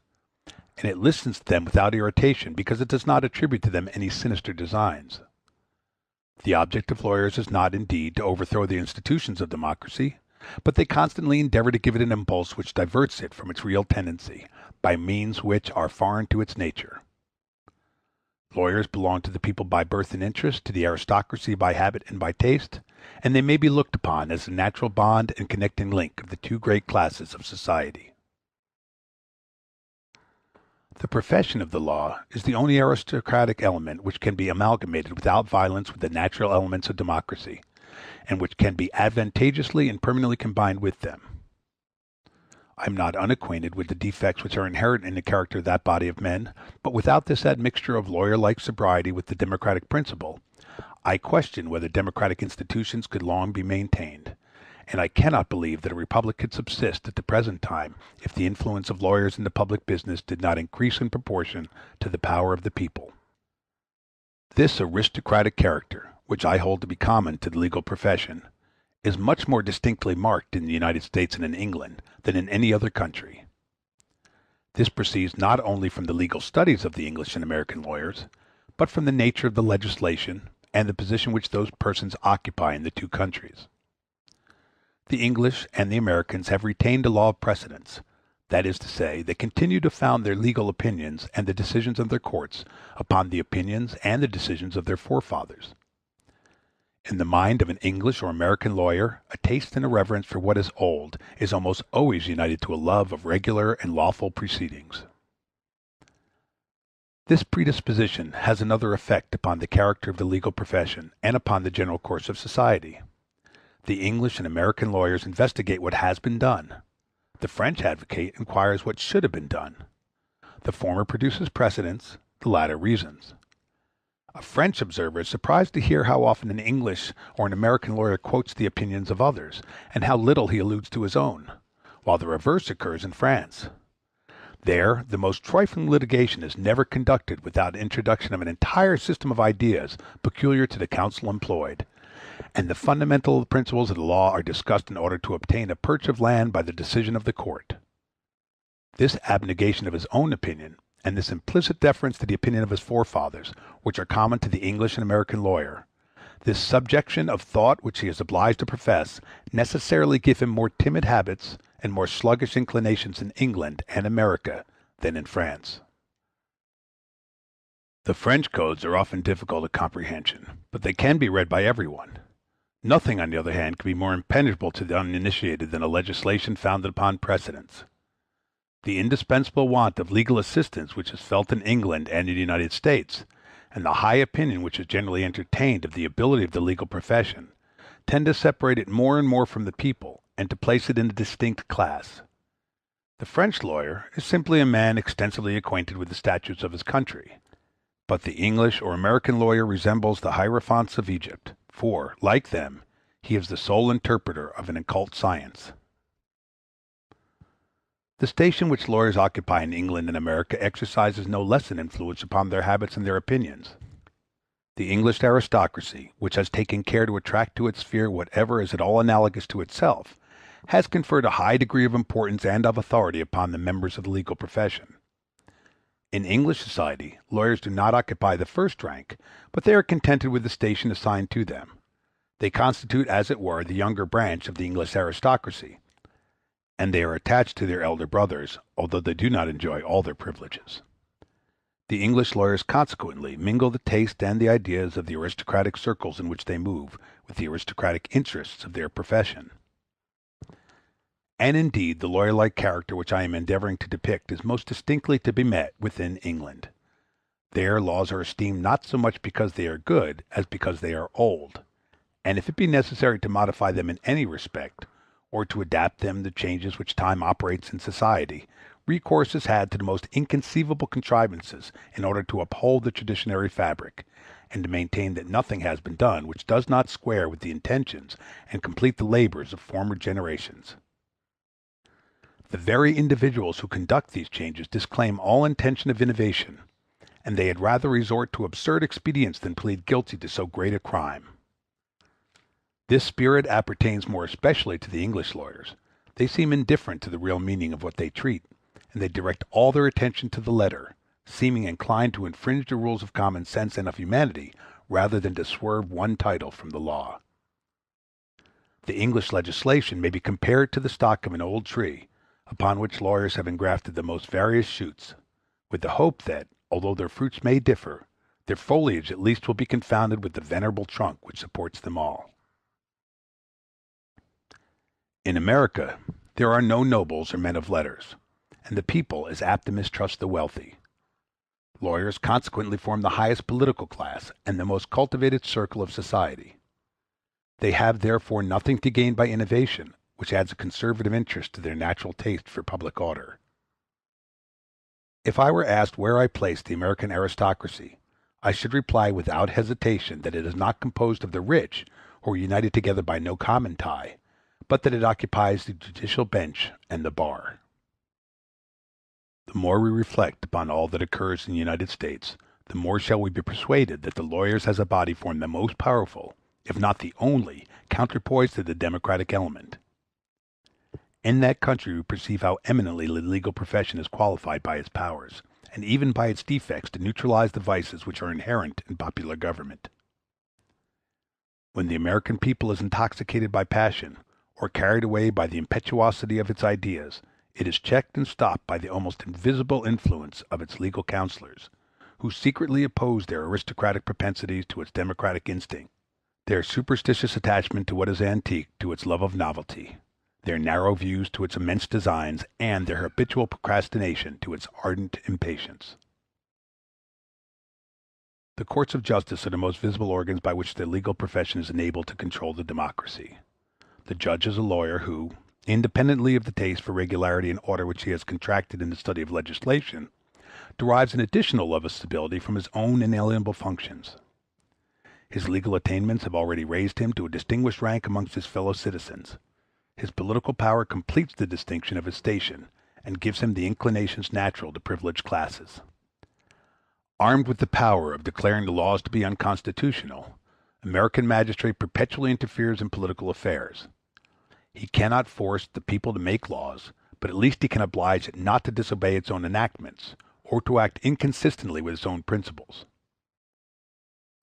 and it listens to them without irritation because it does not attribute to them any sinister designs. The object of lawyers is not, indeed, to overthrow the institutions of democracy, but they constantly endeavor to give it an impulse which diverts it from its real tendency, by means which are foreign to its nature. Lawyers belong to the people by birth and interest, to the aristocracy by habit and by taste, and they may be looked upon as the natural bond and connecting link of the two great classes of society. The profession of the law is the only aristocratic element which can be amalgamated without violence with the natural elements of democracy, and which can be advantageously and permanently combined with them. I am not unacquainted with the defects which are inherent in the character of that body of men, but without this admixture of lawyer-like sobriety with the democratic principle, I question whether democratic institutions could long be maintained, and I cannot believe that a republic could subsist at the present time if the influence of lawyers in the public business did not increase in proportion to the power of the people. This aristocratic character, which I hold to be common to the legal profession, is much more distinctly marked in the United States and in England than in any other country. This proceeds not only from the legal studies of the English and American lawyers, but from the nature of the legislation and the position which those persons occupy in the two countries. The English and the Americans have retained a law of precedence, that is to say, they continue to found their legal opinions and the decisions of their courts upon the opinions and the decisions of their forefathers. In the mind of an English or American lawyer, a taste and a reverence for what is old is almost always united to a love of regular and lawful proceedings. This predisposition has another effect upon the character of the legal profession and upon the general course of society. The English and American lawyers investigate what has been done. The French advocate inquires what should have been done. The former produces precedents, the latter reasons. A French observer is surprised to hear how often an English or an American lawyer quotes the opinions of others, and how little he alludes to his own, while the reverse occurs in France. There, the most trifling litigation is never conducted without introduction of an entire system of ideas peculiar to the counsel employed, and the fundamental principles of the law are discussed in order to obtain a perch of land by the decision of the court. This abnegation of his own opinion, and this implicit deference to the opinion of his forefathers, which are common to the English and American lawyer, this subjection of thought which he is obliged to profess, necessarily give him more timid habits and more sluggish inclinations in England and America than in France. The French codes are often difficult of comprehension, but they can be read by everyone. Nothing, on the other hand, can be more impenetrable to the uninitiated than a legislation founded upon precedents. The indispensable want of legal assistance which is felt in England and in the United States, and the high opinion which is generally entertained of the ability of the legal profession, tend to separate it more and more from the people, and to place it in a distinct class. The French lawyer is simply a man extensively acquainted with the statutes of his country, but the English or American lawyer resembles the hierophants of Egypt, for, like them, he is the sole interpreter of an occult science. The station which lawyers occupy in England and America exercises no less an influence upon their habits and their opinions. The English aristocracy, which has taken care to attract to its sphere whatever is at all analogous to itself, has conferred a high degree of importance and of authority upon the members of the legal profession. In English society, lawyers do not occupy the first rank, but they are contented with the station assigned to them. They constitute, as it were, the younger branch of the English aristocracy, and they are attached to their elder brothers, although they do not enjoy all their privileges. The English lawyers consequently mingle the taste and the ideas of the aristocratic circles in which they move with the aristocratic interests of their profession. And indeed the lawyer-like character which I am endeavoring to depict is most distinctly to be met within England. There laws are esteemed not so much because they are good as because they are old, and if it be necessary to modify them in any respect, or to adapt them to changes which time operates in society, recourse is had to the most inconceivable contrivances in order to uphold the traditionary fabric, and to maintain that nothing has been done which does not square with the intentions and complete the labors of former generations. The very individuals who conduct these changes disclaim all intention of innovation, and they had rather resort to absurd expedients than plead guilty to so great a crime. This spirit appertains more especially to the English lawyers. They seem indifferent to the real meaning of what they treat, and they direct all their attention to the letter, seeming inclined to infringe the rules of common sense and of humanity rather than to swerve one title from the law. The English legislation may be compared to the stock of an old tree, upon which lawyers have engrafted the most various shoots, with the hope that, although their fruits may differ, their foliage at least will be confounded with the venerable trunk which supports them all. In America, there are no nobles or men of letters, and the people is apt to mistrust the wealthy. Lawyers consequently form the highest political class and the most cultivated circle of society. They have therefore nothing to gain by innovation, which adds a conservative interest to their natural taste for public order. If I were asked where I place the American aristocracy, I should reply without hesitation that it is not composed of the rich, who are united together by no common tie, but that it occupies the judicial bench and the bar. The more we reflect upon all that occurs in the United States, the more shall we be persuaded that the lawyers as a body form the most powerful, if not the only, counterpoise to the democratic element. In that country we perceive how eminently the legal profession is qualified by its powers, and even by its defects, to neutralize the vices which are inherent in popular government. When the American people is intoxicated by passion, or carried away by the impetuosity of its ideas, it is checked and stopped by the almost invisible influence of its legal counselors, who secretly oppose their aristocratic propensities to its democratic instinct, their superstitious attachment to what is antique to its love of novelty, their narrow views to its immense designs, and their habitual procrastination to its ardent impatience. The courts of justice are the most visible organs by which the legal profession is enabled to control the democracy. The judge is a lawyer who, independently of the taste for regularity and order which he has contracted in the study of legislation, derives an additional love of stability from his own inalienable functions. His legal attainments have already raised him to a distinguished rank amongst his fellow citizens. His political power completes the distinction of his station, and gives him the inclinations natural to privileged classes. Armed with the power of declaring the laws to be unconstitutional, American magistrate perpetually interferes in political affairs. He cannot force the people to make laws, but at least he can oblige it not to disobey its own enactments, or to act inconsistently with its own principles.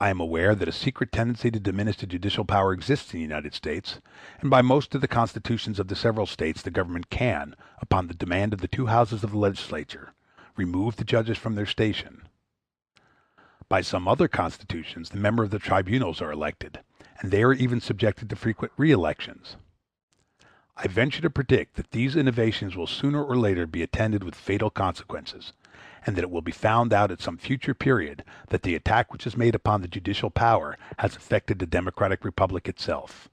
I am aware that a secret tendency to diminish the judicial power exists in the United States, and by most of the constitutions of the several states the government can, upon the demand of the two houses of the legislature, remove the judges from their station. By some other constitutions the members of the tribunals are elected, and they are even subjected to frequent re-elections. I venture to predict that these innovations will sooner or later be attended with fatal consequences, and that it will be found out at some future period that the attack which is made upon the judicial power has affected the democratic republic itself.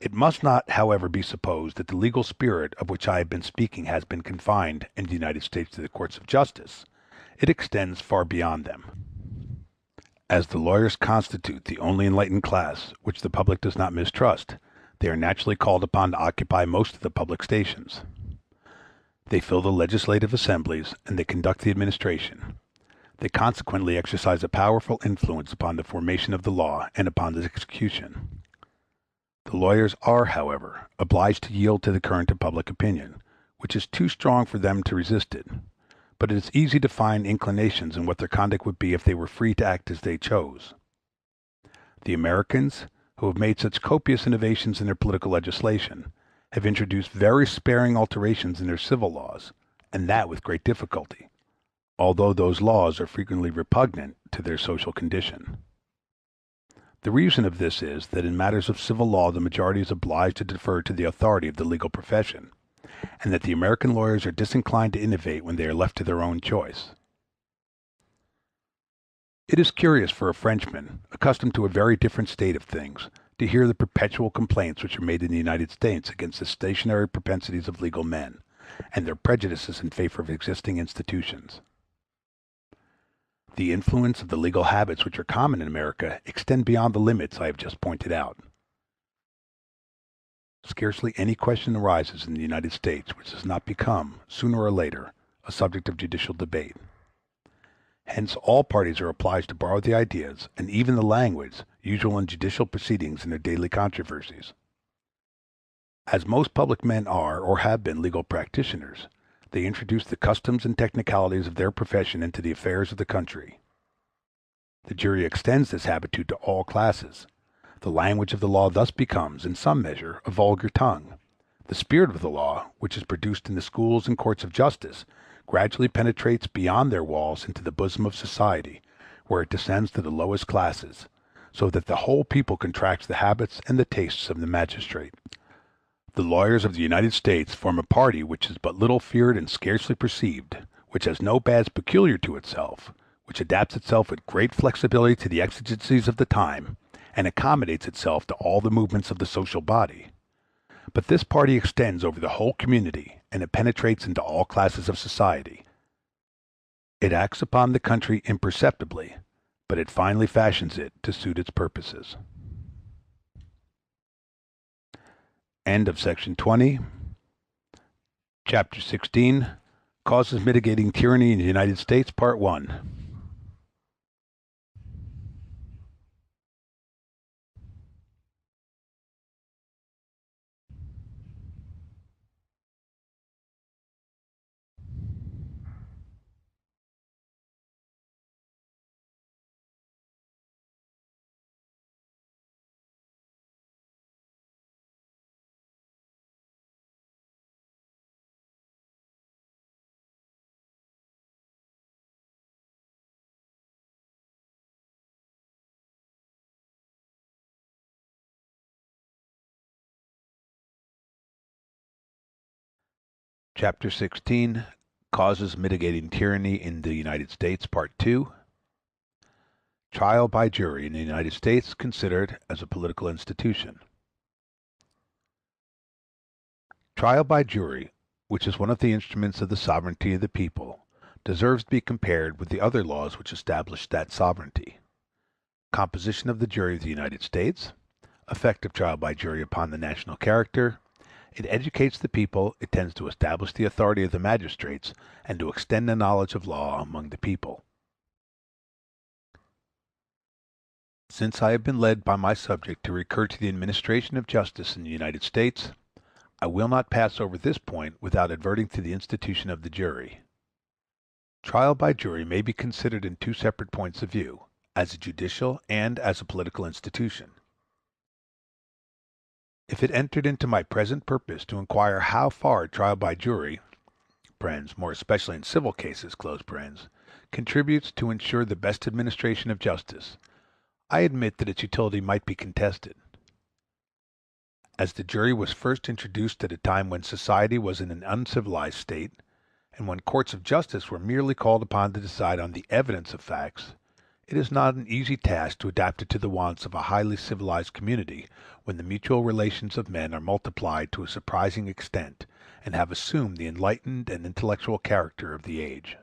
It must not, however, be supposed that the legal spirit of which I have been speaking has been confined in the United States to the courts of justice. It extends far beyond them. As the lawyers constitute the only enlightened class which the public does not mistrust, they are naturally called upon to occupy most of the public stations. They fill the legislative assemblies, and they conduct the administration. They consequently exercise a powerful influence upon the formation of the law and upon its execution. The lawyers are, however, obliged to yield to the current of public opinion, which is too strong for them to resist it, but it is easy to find inclinations in what their conduct would be if they were free to act as they chose. The Americans, who have made such copious innovations in their political legislation, have introduced very sparing alterations in their civil laws, and that with great difficulty, although those laws are frequently repugnant to their social condition. The reason of this is that in matters of civil law the majority is obliged to defer to the authority of the legal profession, and that the American lawyers are disinclined to innovate when they are left to their own choice. It is curious for a Frenchman, accustomed to a very different state of things, to hear the perpetual complaints which are made in the United States against the stationary propensities of legal men, and their prejudices in favor of existing institutions. The influence of the legal habits which are common in America extend beyond the limits I have just pointed out. Scarcely any question arises in the United States which does not become, sooner or later, a subject of judicial debate. Hence all parties are obliged to borrow the ideas, and even the language, usual in judicial proceedings in their daily controversies. As most public men are or have been legal practitioners, they introduce the customs and technicalities of their profession into the affairs of the country. The jury extends this habitude to all classes. The language of the law thus becomes, in some measure, a vulgar tongue. The spirit of the law, which is produced in the schools and courts of justice, gradually penetrates beyond their walls into the bosom of society, where it descends to the lowest classes, so that the whole people contracts the habits and the tastes of the magistrate. The lawyers of the United States form a party which is but little feared and scarcely perceived, which has no badge peculiar to itself, which adapts itself with great flexibility to the exigencies of the time, and accommodates itself to all the movements of the social body. But this party extends over the whole community, and it penetrates into all classes of society. It acts upon the country imperceptibly, but it finally fashions it to suit its purposes. End of section 20. Chapter 16, Causes Mitigating Tyranny in the United States, Part 1. Chapter 16, Causes Mitigating Tyranny in the United States, Part 2. Trial by jury in the United States considered as a political institution. Trial by jury, which is one of the instruments of the sovereignty of the people, deserves to be compared with the other laws which establish that sovereignty. Composition of the jury of the United States, effect of trial by jury upon the national character. It educates the people, it tends to establish the authority of the magistrates, and to extend the knowledge of law among the people. Since I have been led by my subject to recur to the administration of justice in the United States, I will not pass over this point without adverting to the institution of the jury. Trial by jury may be considered in two separate points of view, as a judicial and as a political institution. If it entered into my present purpose to inquire how far trial by jury (more especially in civil cases) contributes to ensure the best administration of justice, I admit that its utility might be contested. As the jury was first introduced at a time when society was in an uncivilized state, and when courts of justice were merely called upon to decide on the evidence of facts, it is not an easy task to adapt it to the wants of a highly civilized community when the mutual relations of men are multiplied to a surprising extent and have assumed the enlightened and intellectual character of the age.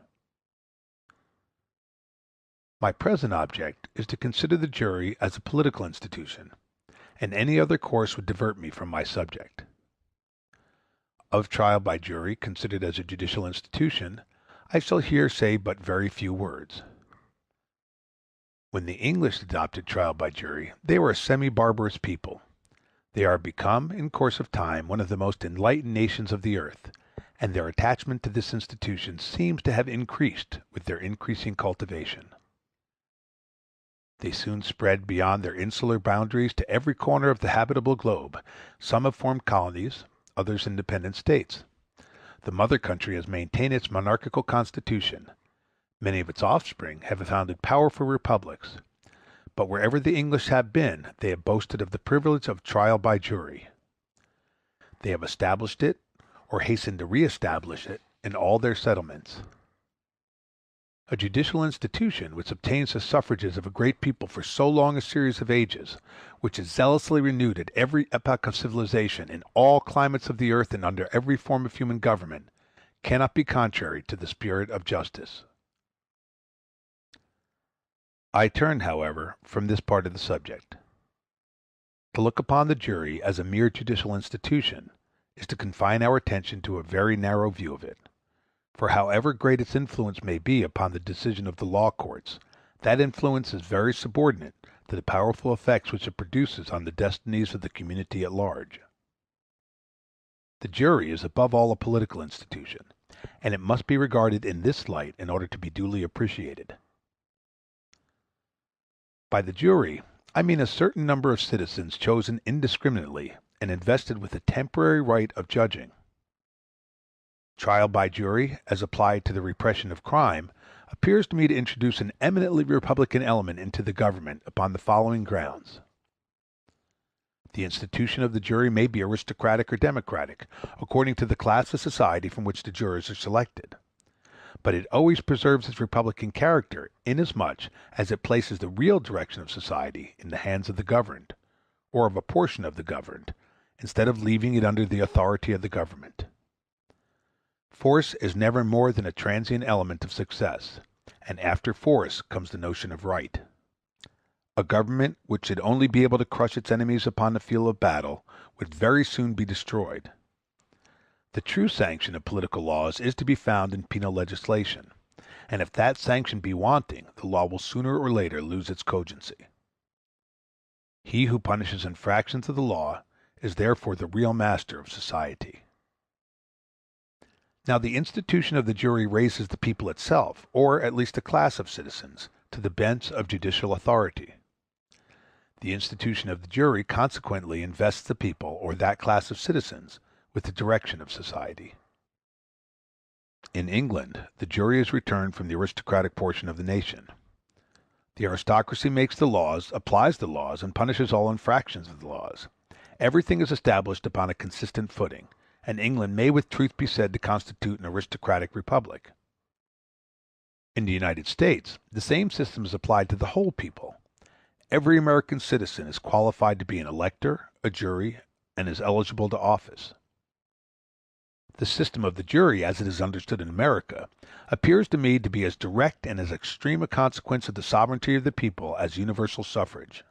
My present object is to consider the jury as a political institution, and any other course would divert me from my subject. Of trial by jury, considered as a judicial institution, I shall here say but very few words. When the English adopted trial by jury, they were a semi-barbarous people. They are become, in course of time, one of the most enlightened nations of the earth, and their attachment to this institution seems to have increased with their increasing cultivation. They soon spread beyond their insular boundaries to every corner of the habitable globe. Some have formed colonies, others independent states. The mother country has maintained its monarchical constitution. Many of its offspring have founded powerful republics. But wherever the English have been, they have boasted of the privilege of trial by jury. They have established it, or hastened to re-establish it, in all their settlements. A judicial institution which obtains the suffrages of a great people for so long a series of ages, which is zealously renewed at every epoch of civilization, in all climates of the earth and under every form of human government, cannot be contrary to the spirit of justice. I turn, however, from this part of the subject. To look upon the jury as a mere judicial institution is to confine our attention to a very narrow view of it. For however great its influence may be upon the decision of the law courts, that influence is very subordinate to the powerful effects which it produces on the destinies of the community at large. The jury is above all a political institution, and it must be regarded in this light in order to be duly appreciated. By the jury, I mean a certain number of citizens chosen indiscriminately and invested with a temporary right of judging. Trial by jury, as applied to the repression of crime, appears to me to introduce an eminently republican element into the government upon the following grounds. The institution of the jury may be aristocratic or democratic, according to the class of society from which the jurors are selected. But it always preserves its republican character, inasmuch as it places the real direction of society in the hands of the governed, or of a portion of the governed, instead of leaving it under the authority of the government. Force is never more than a transient element of success, and after force comes the notion of right. A government which should only be able to crush its enemies upon the field of battle would very soon be destroyed. The true sanction of political laws is to be found in penal legislation, and if that sanction be wanting, the law will sooner or later lose its cogency. He who punishes infractions of the law is therefore the real master of society. Now the institution of the jury raises the people itself, or at least a class of citizens, to the bench of judicial authority. The institution of the jury consequently invests the people, or that class of citizens, with the direction of society. In England, the jury is returned from the aristocratic portion of the nation. The aristocracy makes the laws, applies the laws, and punishes all infractions of the laws. Everything is established upon a consistent footing, and England may with truth be said to constitute an aristocratic republic. In the United States, the same system is applied to the whole people. Every American citizen is qualified to be an elector, a jury, and is eligible to office. The system of the jury, as it is understood in America, appears to me to be as direct and as extreme a consequence of the sovereignty of the people as universal suffrage.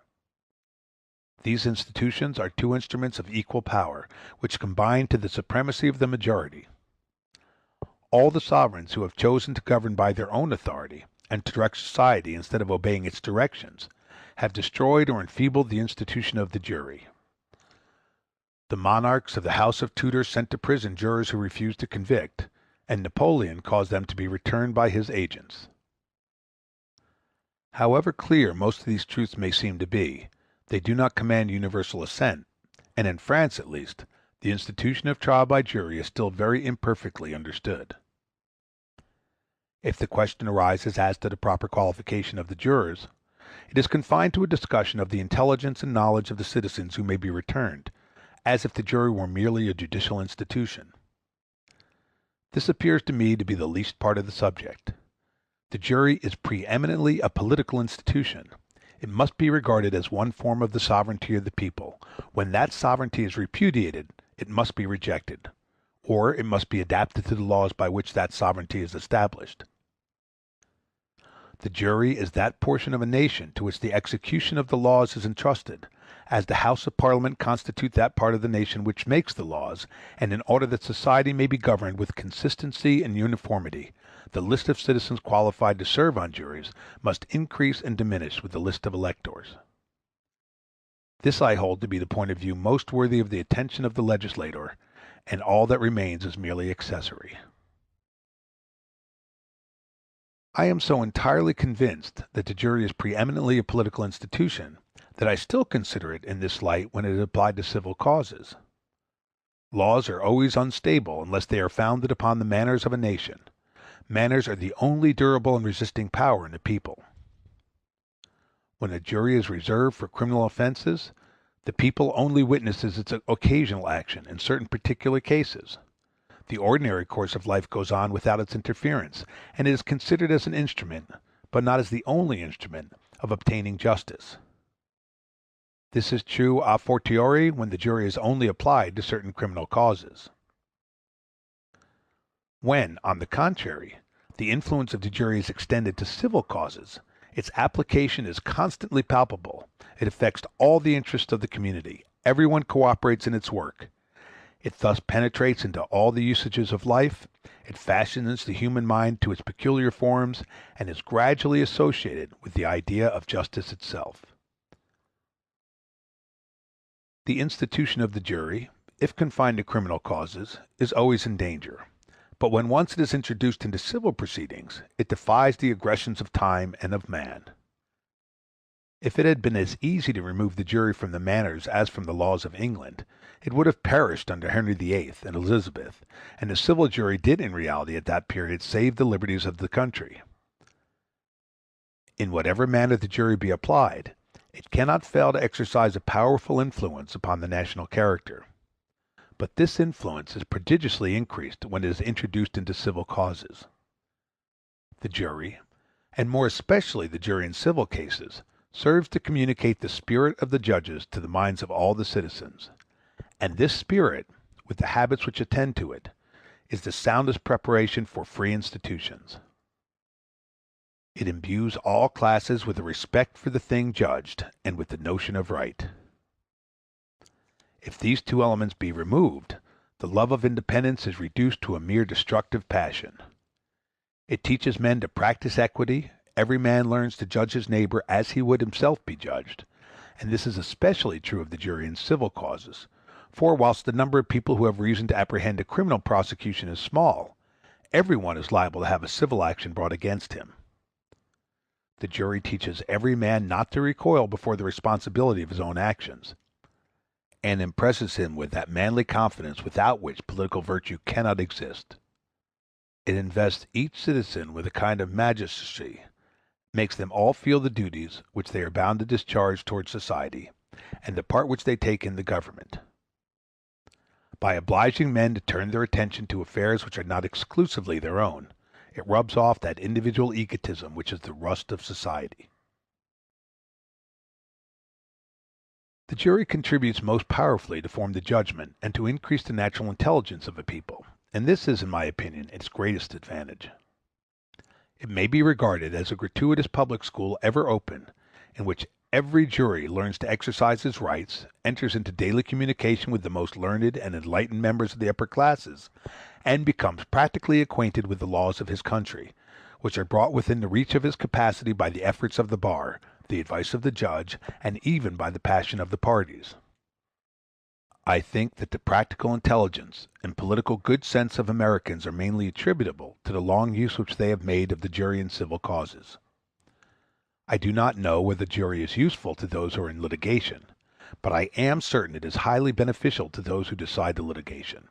These institutions are two instruments of equal power, which combine to the supremacy of the majority. All the sovereigns who have chosen to govern by their own authority, and to direct society instead of obeying its directions, have destroyed or enfeebled the institution of the jury. The monarchs of the House of Tudor sent to prison jurors who refused to convict, and Napoleon caused them to be returned by his agents. However clear most of these truths may seem to be, they do not command universal assent, and in France at least, the institution of trial by jury is still very imperfectly understood. If the question arises as to the proper qualification of the jurors, it is confined to a discussion of the intelligence and knowledge of the citizens who may be returned, as if the jury were merely a judicial institution. This appears to me to be the least part of the subject. The jury is preeminently a political institution. It must be regarded as one form of the sovereignty of the people. When that sovereignty is repudiated, it must be rejected, or it must be adapted to the laws by which that sovereignty is established. The jury is that portion of a nation to which the execution of the laws is entrusted, as the House of Parliament constitute that part of the nation which makes the laws, and in order that society may be governed with consistency and uniformity, the list of citizens qualified to serve on juries must increase and diminish with the list of electors. This I hold to be the point of view most worthy of the attention of the legislator, and all that remains is merely accessory. I am so entirely convinced that the jury is preeminently a political institution that I still consider it in this light when it is applied to civil causes. Laws are always unstable unless they are founded upon the manners of a nation. Manners are the only durable and resisting power in the people. When a jury is reserved for criminal offenses, the people only witnesses its occasional action in certain particular cases. The ordinary course of life goes on without its interference, and it is considered as an instrument, but not as the only instrument, of obtaining justice. This is true a fortiori when the jury is only applied to certain criminal causes. When, on the contrary, the influence of the jury is extended to civil causes, its application is constantly palpable. It affects all the interests of the community. Everyone cooperates in its work. It thus penetrates into all the usages of life. It fashions the human mind to its peculiar forms, and is gradually associated with the idea of justice itself. The institution of the jury, if confined to criminal causes, is always in danger. But when once it is introduced into civil proceedings, it defies the aggressions of time and of man. If it had been as easy to remove the jury from the manners as from the laws of England, it would have perished under Henry VIII. And Elizabeth, and the civil jury did in reality at that period save the liberties of the country. In whatever manner the jury be applied, it cannot fail to exercise a powerful influence upon the national character. But this influence is prodigiously increased when it is introduced into civil causes. The jury, and more especially the jury in civil cases, serves to communicate the spirit of the judges to the minds of all the citizens. And this spirit, with the habits which attend to it, is the soundest preparation for free institutions. It imbues all classes with a respect for the thing judged and with the notion of right. If these two elements be removed, the love of independence is reduced to a mere destructive passion. It teaches men to practice equity. Every man learns to judge his neighbor as he would himself be judged, and this is especially true of the jury in civil causes, for whilst the number of people who have reason to apprehend a criminal prosecution is small, everyone is liable to have a civil action brought against him. The jury teaches every man not to recoil before the responsibility of his own actions, and impresses him with that manly confidence without which political virtue cannot exist. It invests each citizen with a kind of magistracy, makes them all feel the duties which they are bound to discharge towards society, and the part which they take in the government. By obliging men to turn their attention to affairs which are not exclusively their own, it rubs off that individual egotism which is the rust of society. The jury contributes most powerfully to form the judgment and to increase the natural intelligence of a people, and this is, in my opinion, its greatest advantage. It may be regarded as a gratuitous public school ever open, in which every jury learns to exercise his rights, enters into daily communication with the most learned and enlightened members of the upper classes, and becomes practically acquainted with the laws of his country, which are brought within the reach of his capacity by the efforts of the bar, the advice of the judge, and even by the passion of the parties. I think that the practical intelligence and political good sense of Americans are mainly attributable to the long use which they have made of the jury in civil causes. I do not know whether the jury is useful to those who are in litigation, but I am certain it is highly beneficial to those who decide the litigation,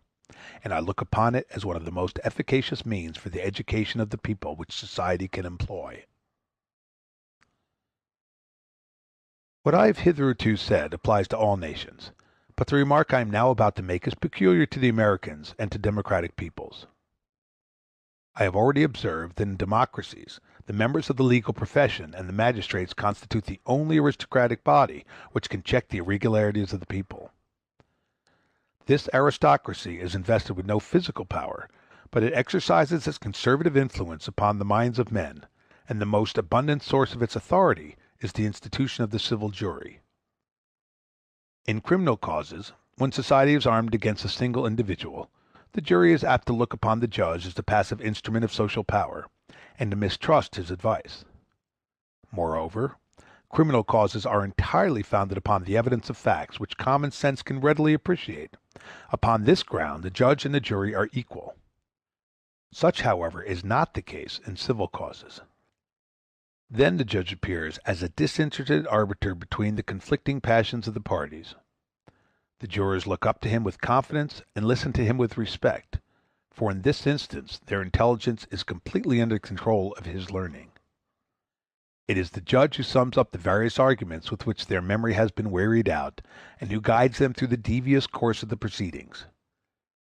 and I look upon it as one of the most efficacious means for the education of the people which society can employ. What I have hitherto said applies to all nations, but the remark I am now about to make is peculiar to the Americans and to democratic peoples. I have already observed that in democracies the members of the legal profession and the magistrates constitute the only aristocratic body which can check the irregularities of the people. This aristocracy is invested with no physical power, but it exercises its conservative influence upon the minds of men, and the most abundant source of its authority is the institution of the civil jury. In criminal causes, when society is armed against a single individual, the jury is apt to look upon the judge as the passive instrument of social power, and to mistrust his advice. Moreover, criminal causes are entirely founded upon the evidence of facts which common sense can readily appreciate. Upon this ground the judge and the jury are equal. Such, however, is not the case in civil causes. Then the judge appears as a disinterested arbiter between the conflicting passions of the parties. The jurors look up to him with confidence and listen to him with respect, for in this instance their intelligence is completely under control of his learning. It is the judge who sums up the various arguments with which their memory has been wearied out, and who guides them through the devious course of the proceedings.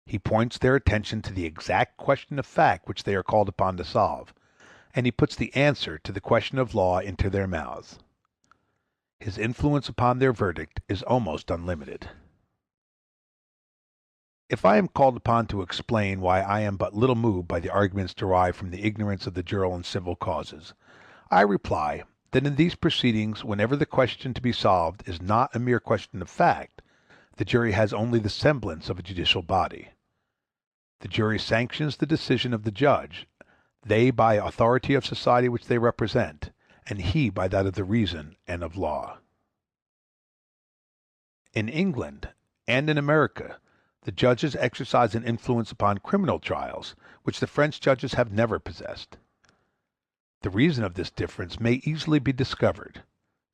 He points their attention to the exact question of fact which they are called upon to solve, and he puts the answer to the question of law into their mouths. His influence upon their verdict is almost unlimited. If I am called upon to explain why I am but little moved by the arguments derived from the ignorance of the jury in civil causes, I reply that in these proceedings, whenever the question to be solved is not a mere question of fact, the jury has only the semblance of a judicial body. The jury sanctions the decision of the judge, they by authority of society which they represent, and he by that of the reason and of law. In England and in America, the judges exercise an influence upon criminal trials which the French judges have never possessed. The reason of this difference may easily be discovered.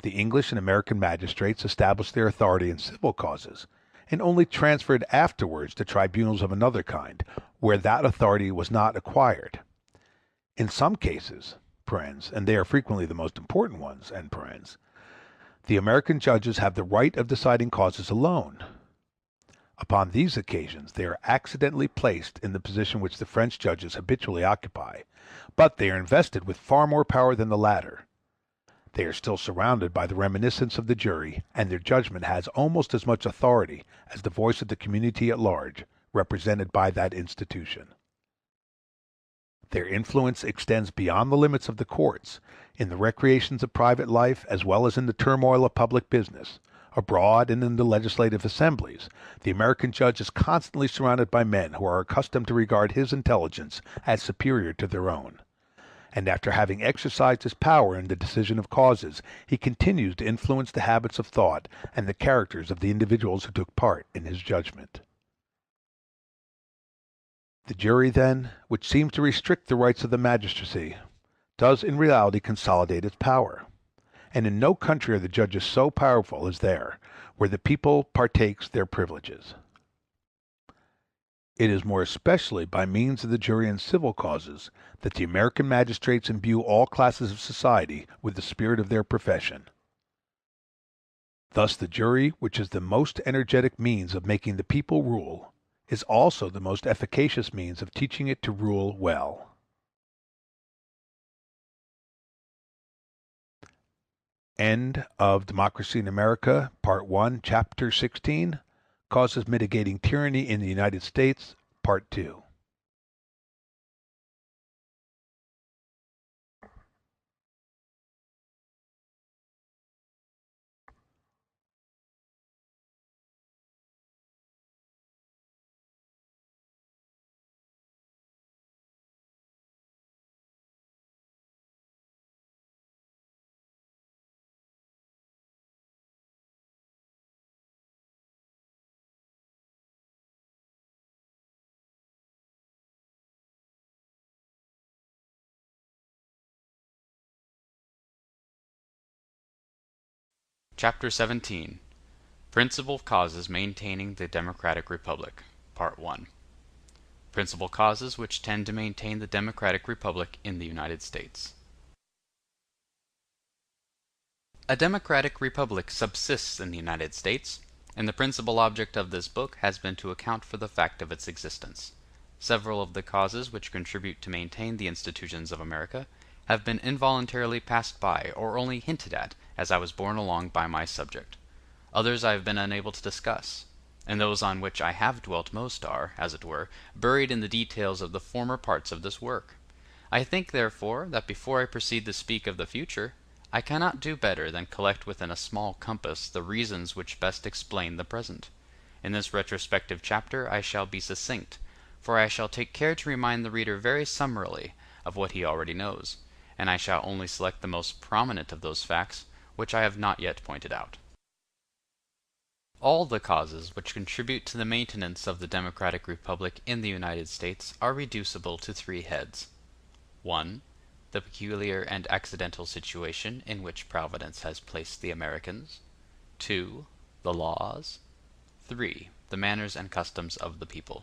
The English and American magistrates established their authority in civil causes, and only transferred afterwards to tribunals of another kind, where that authority was not acquired. In some cases, and they are frequently the most important ones, the American judges have the right of deciding causes alone. Upon these occasions they are accidentally placed in the position which the French judges habitually occupy, but they are invested with far more power than the latter. They are still surrounded by the reminiscence of the jury, and their judgment has almost as much authority as the voice of the community at large, represented by that institution. Their influence extends beyond the limits of the courts, in the recreations of private life as well as in the turmoil of public business. Abroad and in the legislative assemblies, the American judge is constantly surrounded by men who are accustomed to regard his intelligence as superior to their own. And after having exercised his power in the decision of causes, he continues to influence the habits of thought and the characters of the individuals who took part in his judgment. The jury, then, which seems to restrict the rights of the magistracy, does in reality consolidate its power. And in no country are the judges so powerful as there, where the people partakes their privileges. It is more especially by means of the jury in civil causes that the American magistrates imbue all classes of society with the spirit of their profession. Thus the jury, which is the most energetic means of making the people rule, is also the most efficacious means of teaching it to rule well. End of Democracy in America, Part 1, Chapter 16, Causes Mitigating Tyranny in the United States, Part 2. Chapter 17. Principal Causes Maintaining the Democratic Republic. Part 1. Principal Causes which tend to maintain the Democratic Republic in the United States. A democratic republic subsists in the United States, and the principal object of this book has been to account for the fact of its existence. Several of the causes which contribute to maintain the institutions of America have been involuntarily passed by or only hinted at as I was borne along by my subject. Others I have been unable to discuss, and those on which I have dwelt most are, as it were, buried in the details of the former parts of this work. I think, therefore, that before I proceed to speak of the future, I cannot do better than collect within a small compass the reasons which best explain the present. In this retrospective chapter I shall be succinct, for I shall take care to remind the reader very summarily of what he already knows, and I shall only select the most prominent of those facts which I have not yet pointed out. All the causes which contribute to the maintenance of the democratic republic in the United States are reducible to three heads. 1. The peculiar and accidental situation in which Providence has placed the Americans. 2. The laws. 3. The manners and customs of the people.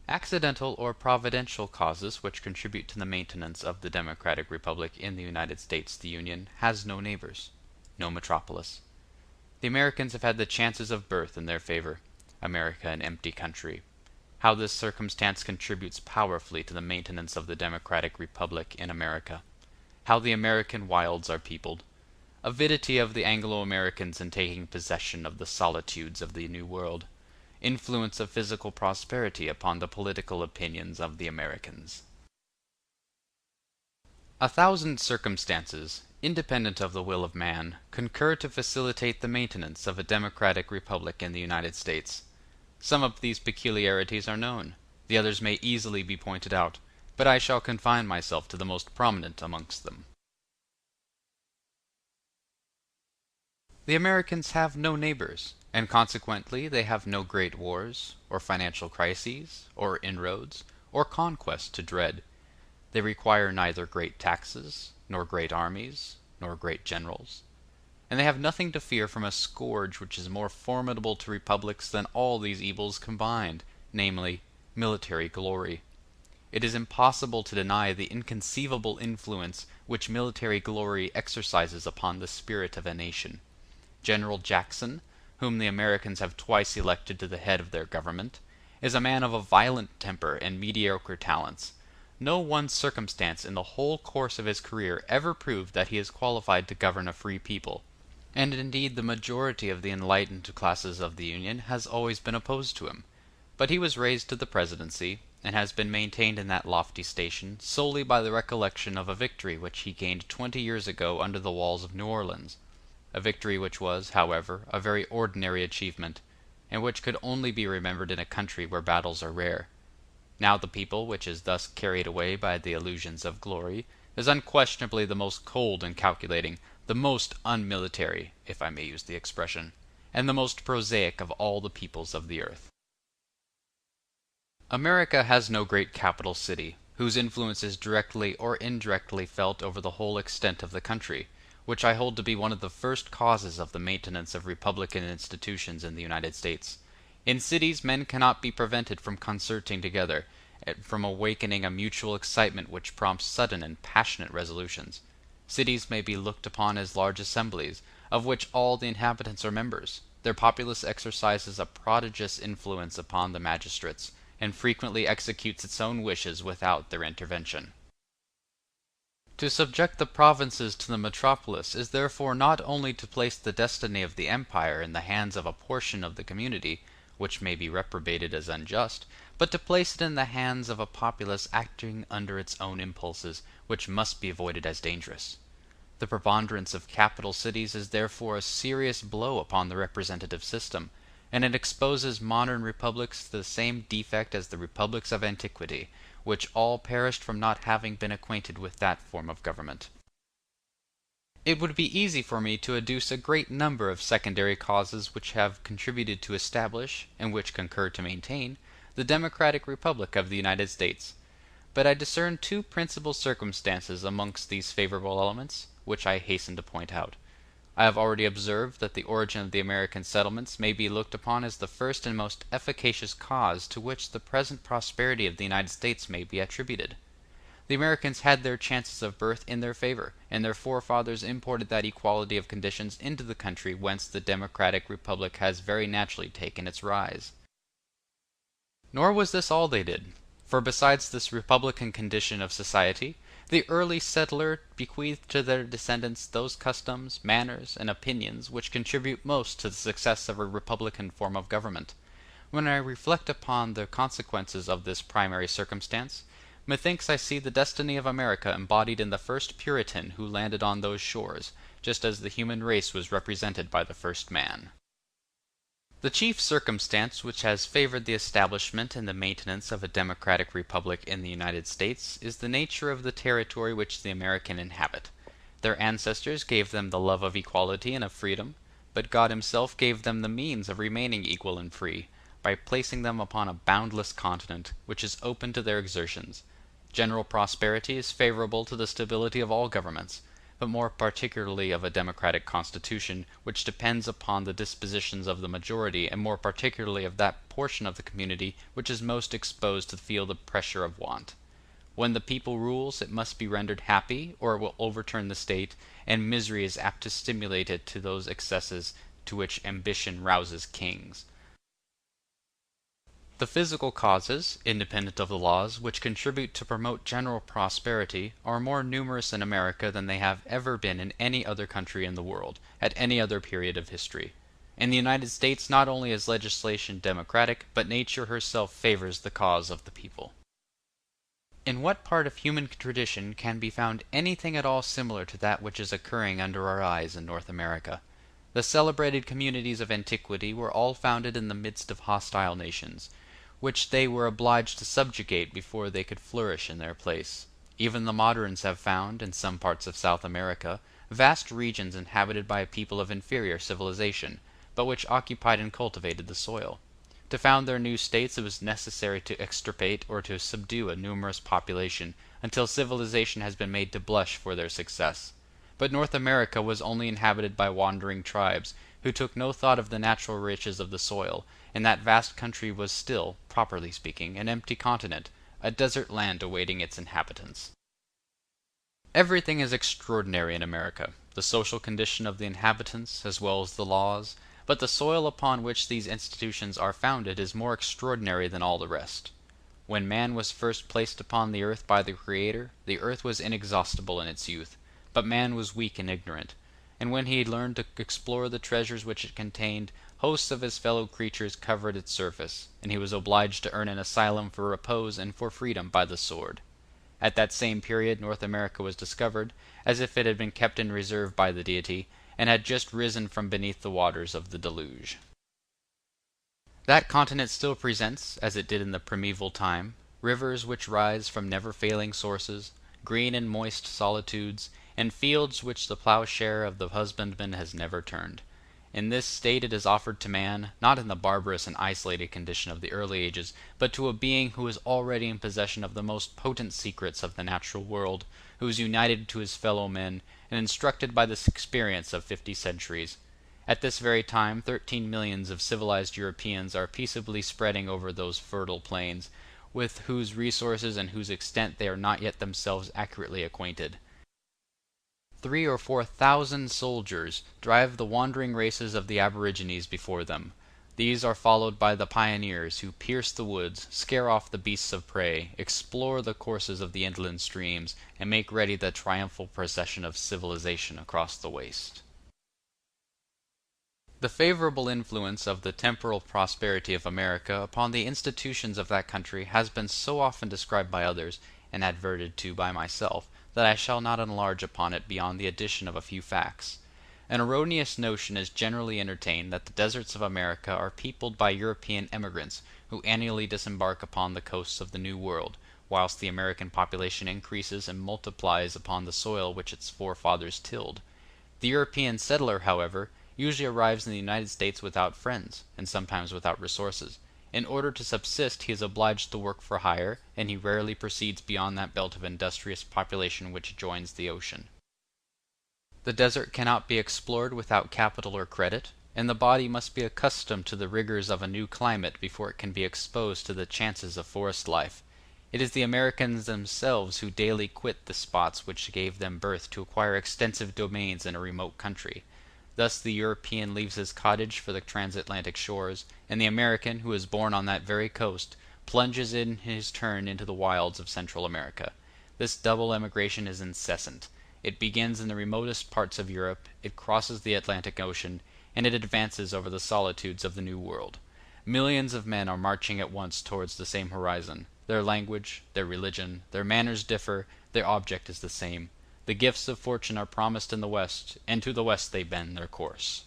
Accidental or providential causes which contribute to the maintenance of the democratic republic in the United States the Union has no neighbors, no metropolis. The Americans have had the chances of birth in their favor, America an empty country. How this circumstance contributes powerfully to the maintenance of the democratic republic in America. How the American wilds are peopled. Avidity of the Anglo-Americans in taking possession of the solitudes of the New World. Influence of physical prosperity upon the political opinions of the Americans. 1,000 circumstances, independent of the will of man, concur to facilitate the maintenance of a democratic republic in the United States. Some of these peculiarities are known, the others may easily be pointed out, but I shall confine myself to the most prominent amongst them. The Americans have no neighbors, and consequently they have no great wars, or financial crises, or inroads, or conquests to dread. They require neither great taxes, nor great armies, nor great generals. And they have nothing to fear from a scourge which is more formidable to republics than all these evils combined, namely, military glory. It is impossible to deny the inconceivable influence which military glory exercises upon the spirit of a nation. General Jackson, whom the Americans have twice elected to the head of their government, is a man of a violent temper and mediocre talents. No one circumstance in the whole course of his career ever proved that he is qualified to govern a free people, and indeed the majority of the enlightened classes of the Union has always been opposed to him. But he was raised to the presidency, and has been maintained in that lofty station solely by the recollection of a victory which he gained 20 years ago under the walls of New Orleans. A victory which was, however, a very ordinary achievement, and which could only be remembered in a country where battles are rare. Now the people which is thus carried away by the illusions of glory is unquestionably the most cold and calculating, the most unmilitary, if I may use the expression, and the most prosaic of all the peoples of the earth. America has no great capital city, whose influence is directly or indirectly felt over the whole extent of the country, which I hold to be one of the first causes of the maintenance of republican institutions in the United States. In cities men cannot be prevented from concerting together, and from awakening a mutual excitement which prompts sudden and passionate resolutions. Cities may be looked upon as large assemblies, of which all the inhabitants are members. Their populace exercises a prodigious influence upon the magistrates, and frequently executes its own wishes without their intervention. To subject the provinces to the metropolis is therefore not only to place the destiny of the empire in the hands of a portion of the community, which may be reprobated as unjust, but to place it in the hands of a populace acting under its own impulses, which must be avoided as dangerous. The preponderance of capital cities is therefore a serious blow upon the representative system, and it exposes modern republics to the same defect as the republics of antiquity, which all perished from not having been acquainted with that form of government. It would be easy for me to adduce a great number of secondary causes which have contributed to establish, and which concur to maintain, the democratic republic of the United States, but I discern two principal circumstances amongst these favorable elements, which I hasten to point out. I have already observed that the origin of the American settlements may be looked upon as the first and most efficacious cause to which the present prosperity of the United States may be attributed. The Americans had their chances of birth in their favor, and their forefathers imported that equality of conditions into the country whence the democratic republic has very naturally taken its rise. Nor was this all they did, for besides this republican condition of society, the early settler bequeathed to their descendants those customs, manners, and opinions which contribute most to the success of a republican form of government. When I reflect upon the consequences of this primary circumstance, methinks I see the destiny of America embodied in the first Puritan who landed on those shores, just as the human race was represented by the first man. The chief circumstance which has favored the establishment and the maintenance of a democratic republic in the United States is the nature of the territory which the Americans inhabit. Their ancestors gave them the love of equality and of freedom, but God himself gave them the means of remaining equal and free, by placing them upon a boundless continent, which is open to their exertions. General prosperity is favorable to the stability of all governments, but more particularly of a democratic constitution, which depends upon the dispositions of the majority, and more particularly of that portion of the community which is most exposed to feel the pressure of want. When the people rules, it must be rendered happy, or it will overturn the state, and misery is apt to stimulate it to those excesses to which ambition rouses kings. The physical causes, independent of the laws, which contribute to promote general prosperity, are more numerous in America than they have ever been in any other country in the world, at any other period of history. In the United States not only is legislation democratic, but nature herself favors the cause of the people. In what part of human tradition can be found anything at all similar to that which is occurring under our eyes in North America? The celebrated communities of antiquity were all founded in the midst of hostile nations, which they were obliged to subjugate before they could flourish in their place. Even the moderns have found, in some parts of South America, vast regions inhabited by a people of inferior civilization, but which occupied and cultivated the soil. To found their new states it was necessary to extirpate or to subdue a numerous population, until civilization has been made to blush for their success. But North America was only inhabited by wandering tribes, who took no thought of the natural riches of the soil, and that vast country was still, properly speaking, an empty continent, a desert land awaiting its inhabitants. Everything is extraordinary in America, the social condition of the inhabitants as well as the laws, but the soil upon which these institutions are founded is more extraordinary than all the rest. When man was first placed upon the earth by the Creator, the earth was inexhaustible in its youth, but man was weak and ignorant, and when he learned to explore the treasures which it contained, hosts of his fellow creatures covered its surface, and he was obliged to earn an asylum for repose and for freedom by the sword. At that same period North America was discovered, as if it had been kept in reserve by the Deity, and had just risen from beneath the waters of the deluge. That continent still presents, as it did in the primeval time, rivers which rise from never-failing sources, green and moist solitudes, and fields which the plowshare of the husbandman has never turned. In this state it is offered to man, not in the barbarous and isolated condition of the early ages, but to a being who is already in possession of the most potent secrets of the natural world, who is united to his fellow men, and instructed by the experience of 50 centuries. At this very time 13 millions of civilized Europeans are peaceably spreading over those fertile plains, with whose resources and whose extent they are not yet themselves accurately acquainted. 3,000 or 4,000 soldiers drive the wandering races of the aborigines before them. These are followed by the pioneers, who pierce the woods, scare off the beasts of prey, explore the courses of the inland streams, and make ready the triumphal procession of civilization across the waste. The favorable influence of the temporal prosperity of America upon the institutions of that country has been so often described by others, and adverted to by myself, that I shall not enlarge upon it beyond the addition of a few facts. An erroneous notion is generally entertained that the deserts of America are peopled by European emigrants, who annually disembark upon the coasts of the New World, whilst the American population increases and multiplies upon the soil which its forefathers tilled. The European settler, however, usually arrives in the United States without friends, and sometimes without resources. In order to subsist he is obliged to work for hire, and he rarely proceeds beyond that belt of industrious population which joins the ocean. The desert cannot be explored without capital or credit, and the body must be accustomed to the rigors of a new climate before it can be exposed to the chances of forest life. It is the Americans themselves who daily quit the spots which gave them birth to acquire extensive domains in a remote country. Thus the European leaves his cottage for the transatlantic shores, and the American, who is born on that very coast, plunges in his turn into the wilds of Central America. This double emigration is incessant. It begins in the remotest parts of Europe, it crosses the Atlantic Ocean, and it advances over the solitudes of the New World. Millions of men are marching at once towards the same horizon. Their language, their religion, their manners differ, their object is the same. The gifts of fortune are promised in the West, and to the West they bend their course.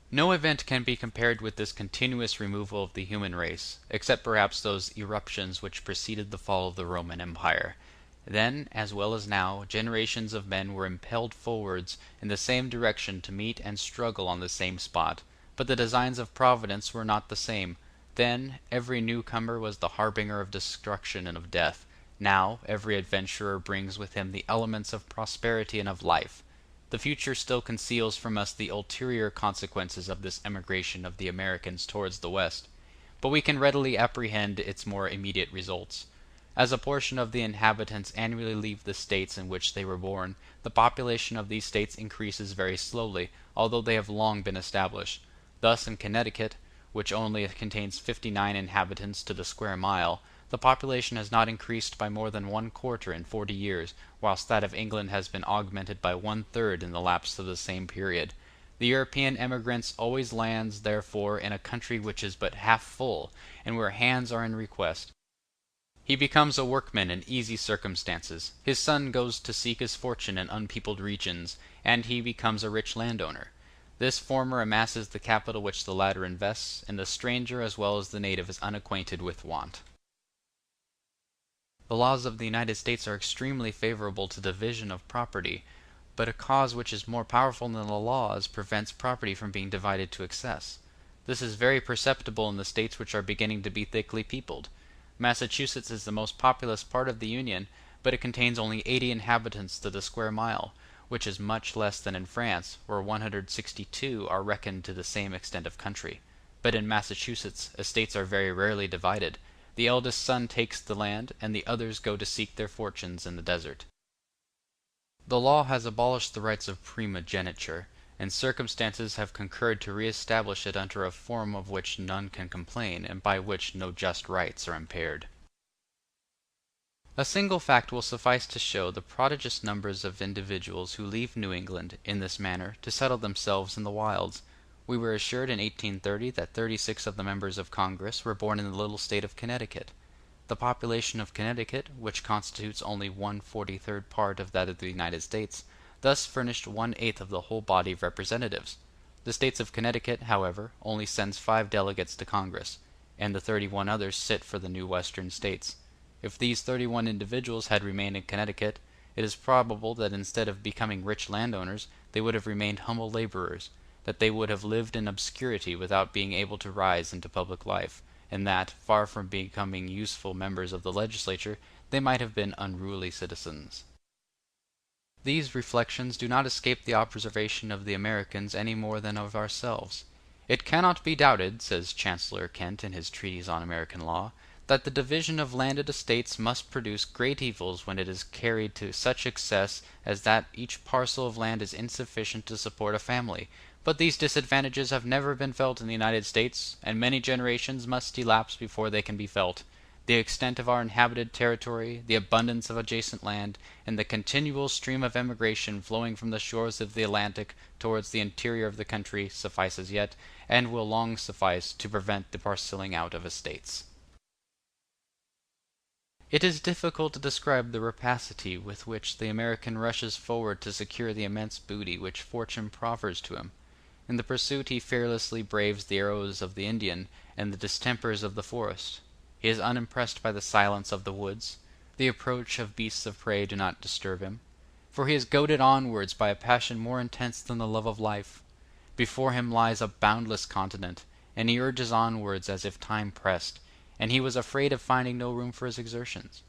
No event can be compared with this continuous removal of the human race, except perhaps those eruptions which preceded the fall of the Roman Empire. Then, as well as now, generations of men were impelled forwards in the same direction to meet and struggle on the same spot, but the designs of Providence were not the same. Then, every newcomer was the harbinger of destruction and of death. Now, every adventurer brings with him the elements of prosperity and of life. The future still conceals from us the ulterior consequences of this emigration of the Americans towards the West, but we can readily apprehend its more immediate results. As a portion of the inhabitants annually leave the states in which they were born, the population of these states increases very slowly, although they have long been established. Thus in Connecticut, which only contains 59 inhabitants to the square mile, the population has not increased by more than 1/4 in 40 years, whilst that of England has been augmented by 1/3 in the lapse of the same period. The European emigrant always lands, therefore, in a country which is but half full, and where hands are in request. He becomes a workman in easy circumstances, his son goes to seek his fortune in unpeopled regions, and he becomes a rich landowner. This former amasses the capital which the latter invests, and the stranger as well as the native is unacquainted with want. The laws of the United States are extremely favorable to division of property, but a cause which is more powerful than the laws prevents property from being divided to excess. This is very perceptible in the states which are beginning to be thickly peopled. Massachusetts is the most populous part of the Union, but it contains only 80 inhabitants to the square mile, which is much less than in France, where 162 are reckoned to the same extent of country. But in Massachusetts, estates are very rarely divided. The eldest son takes the land, and the others go to seek their fortunes in the desert. The law has abolished the rights of primogeniture, and circumstances have concurred to re-establish it under a form of which none can complain, and by which no just rights are impaired. A single fact will suffice to show the prodigious numbers of individuals who leave New England, in this manner, to settle themselves in the wilds. We were assured in 1830 that 36 of the members of Congress were born in the little state of Connecticut. The population of Connecticut, which constitutes only 1/43rd part of that of the United States, thus furnished 1/8 of the whole body of representatives. The States of Connecticut, however, only sends 5 delegates to Congress, and the 31 others sit for the new Western States. If these 31 individuals had remained in Connecticut, it is probable that instead of becoming rich landowners, they would have remained humble laborers, that they would have lived in obscurity without being able to rise into public life, and that, far from becoming useful members of the legislature, they might have been unruly citizens. These reflections do not escape the observation of the Americans any more than of ourselves. It cannot be doubted, says Chancellor Kent in his treatise on American law, that the division of landed estates must produce great evils when it is carried to such excess as that each parcel of land is insufficient to support a family. But these disadvantages have never been felt in the United States, and many generations must elapse before they can be felt. The extent of our inhabited territory, the abundance of adjacent land, and the continual stream of emigration flowing from the shores of the Atlantic towards the interior of the country suffices yet, and will long suffice, to prevent the parceling out of estates. It is difficult to describe the rapacity with which the American rushes forward to secure the immense booty which fortune proffers to him. In the pursuit he fearlessly braves the arrows of the Indian and the distempers of the forest. He is unimpressed by the silence of the woods. The approach of beasts of prey do not disturb him, for he is goaded onwards by a passion more intense than the love of life. Before him lies a boundless continent, and he urges onwards as if time pressed, and he was afraid of finding no room for his exertions.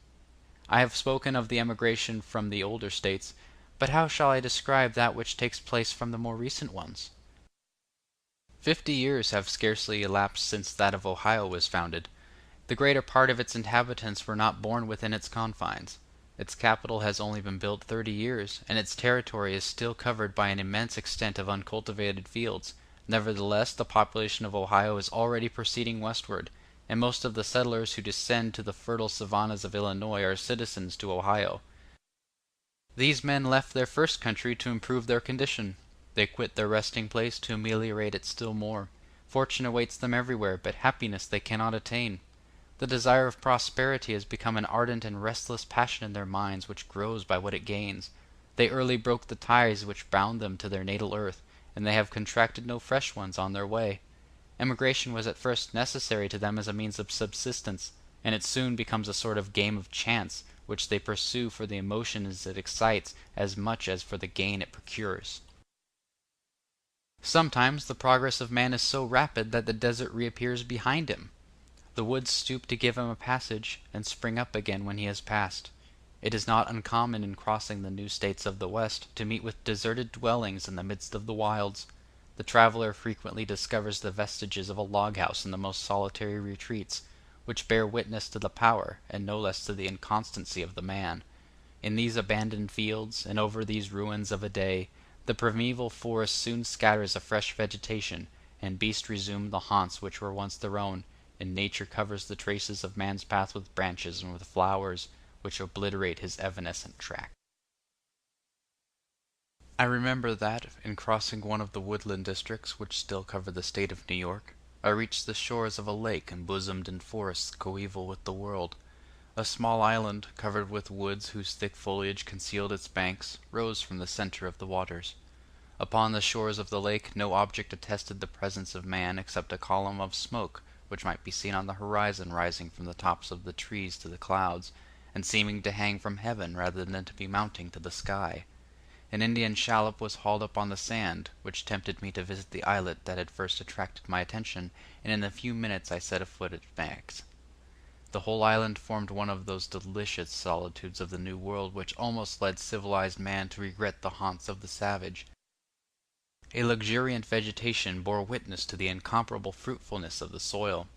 I have spoken of the emigration from the older states, But how shall I describe that which takes place from the more recent ones? 50 years have scarcely elapsed since that of Ohio was founded. The greater part of its inhabitants were not born within its confines. Its capital has only been built 30 years, and its territory is still covered by an immense extent of uncultivated fields. Nevertheless, the population of Ohio is already proceeding westward, and most of the settlers who descend to the fertile savannas of Illinois are citizens to Ohio. These men left their first country to improve their condition. They quit their resting place to ameliorate it still more. Fortune awaits them everywhere, but happiness they cannot attain. The desire of prosperity has become an ardent and restless passion in their minds, which grows by what it gains. They early broke the ties which bound them to their natal earth, and they have contracted no fresh ones on their way. Emigration was at first necessary to them as a means of subsistence, and it soon becomes a sort of game of chance, which they pursue for the emotions it excites as much as for the gain it procures. Sometimes the progress of man is so rapid that the desert reappears behind him. The woods stoop to give him a passage, and spring up again when he has passed. It is not uncommon in crossing the new states of the West to meet with deserted dwellings in the midst of the wilds. The traveler frequently discovers the vestiges of a log house in the most solitary retreats, which bear witness to the power, and no less to the inconstancy of the man. In these abandoned fields, and over these ruins of a day, the primeval forest soon scatters a fresh vegetation, and beasts resume the haunts which were once their own, and nature covers the traces of man's path with branches and with flowers, which obliterate his evanescent track. I remember that, in crossing one of the woodland districts which still cover the state of New York, I reached the shores of a lake embosomed in forests coeval with the world. A small island, covered with woods whose thick foliage concealed its banks, rose from the center of the waters. Upon the shores of the lake no object attested the presence of man except a column of smoke which might be seen on the horizon rising from the tops of the trees to the clouds, and seeming to hang from heaven rather than to be mounting to the sky. An Indian shallop was hauled up on the sand, which tempted me to visit the islet that had first attracted my attention, and in a few minutes I set afoot its banks. The whole island formed one of those delicious solitudes of the New World which almost led civilized man to regret the haunts of the savage. A luxuriant vegetation bore witness to the incomparable fruitfulness of the soil.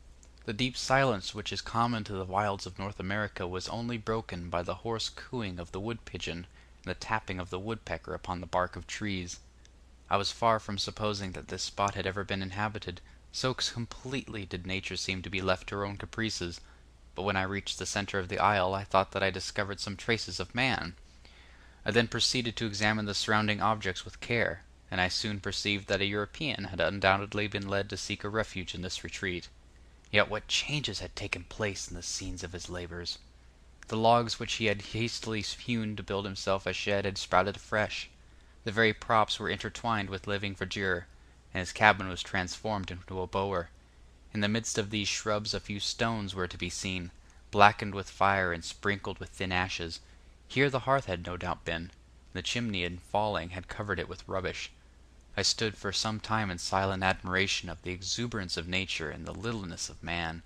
The deep silence which is common to the wilds of North America was only broken by the hoarse cooing of the wood pigeon and the tapping of the woodpecker upon the bark of trees. I was far from supposing that this spot had ever been inhabited, so completely did nature seem to be left to her own caprices, but when I reached the center of the isle I thought that I discovered some traces of man. I then proceeded to examine the surrounding objects with care, and I soon perceived that a European had undoubtedly been led to seek a refuge in this retreat. Yet what changes had taken place in the scenes of his labors! The logs which he had hastily hewn to build himself a shed had sprouted afresh. The very props were intertwined with living verdure, and his cabin was transformed into a bower. In the midst of these shrubs a few stones were to be seen, blackened with fire and sprinkled with thin ashes. Here the hearth had no doubt been, and the chimney in falling had covered it with rubbish. I stood for some time in silent admiration of the exuberance of nature and the littleness of man,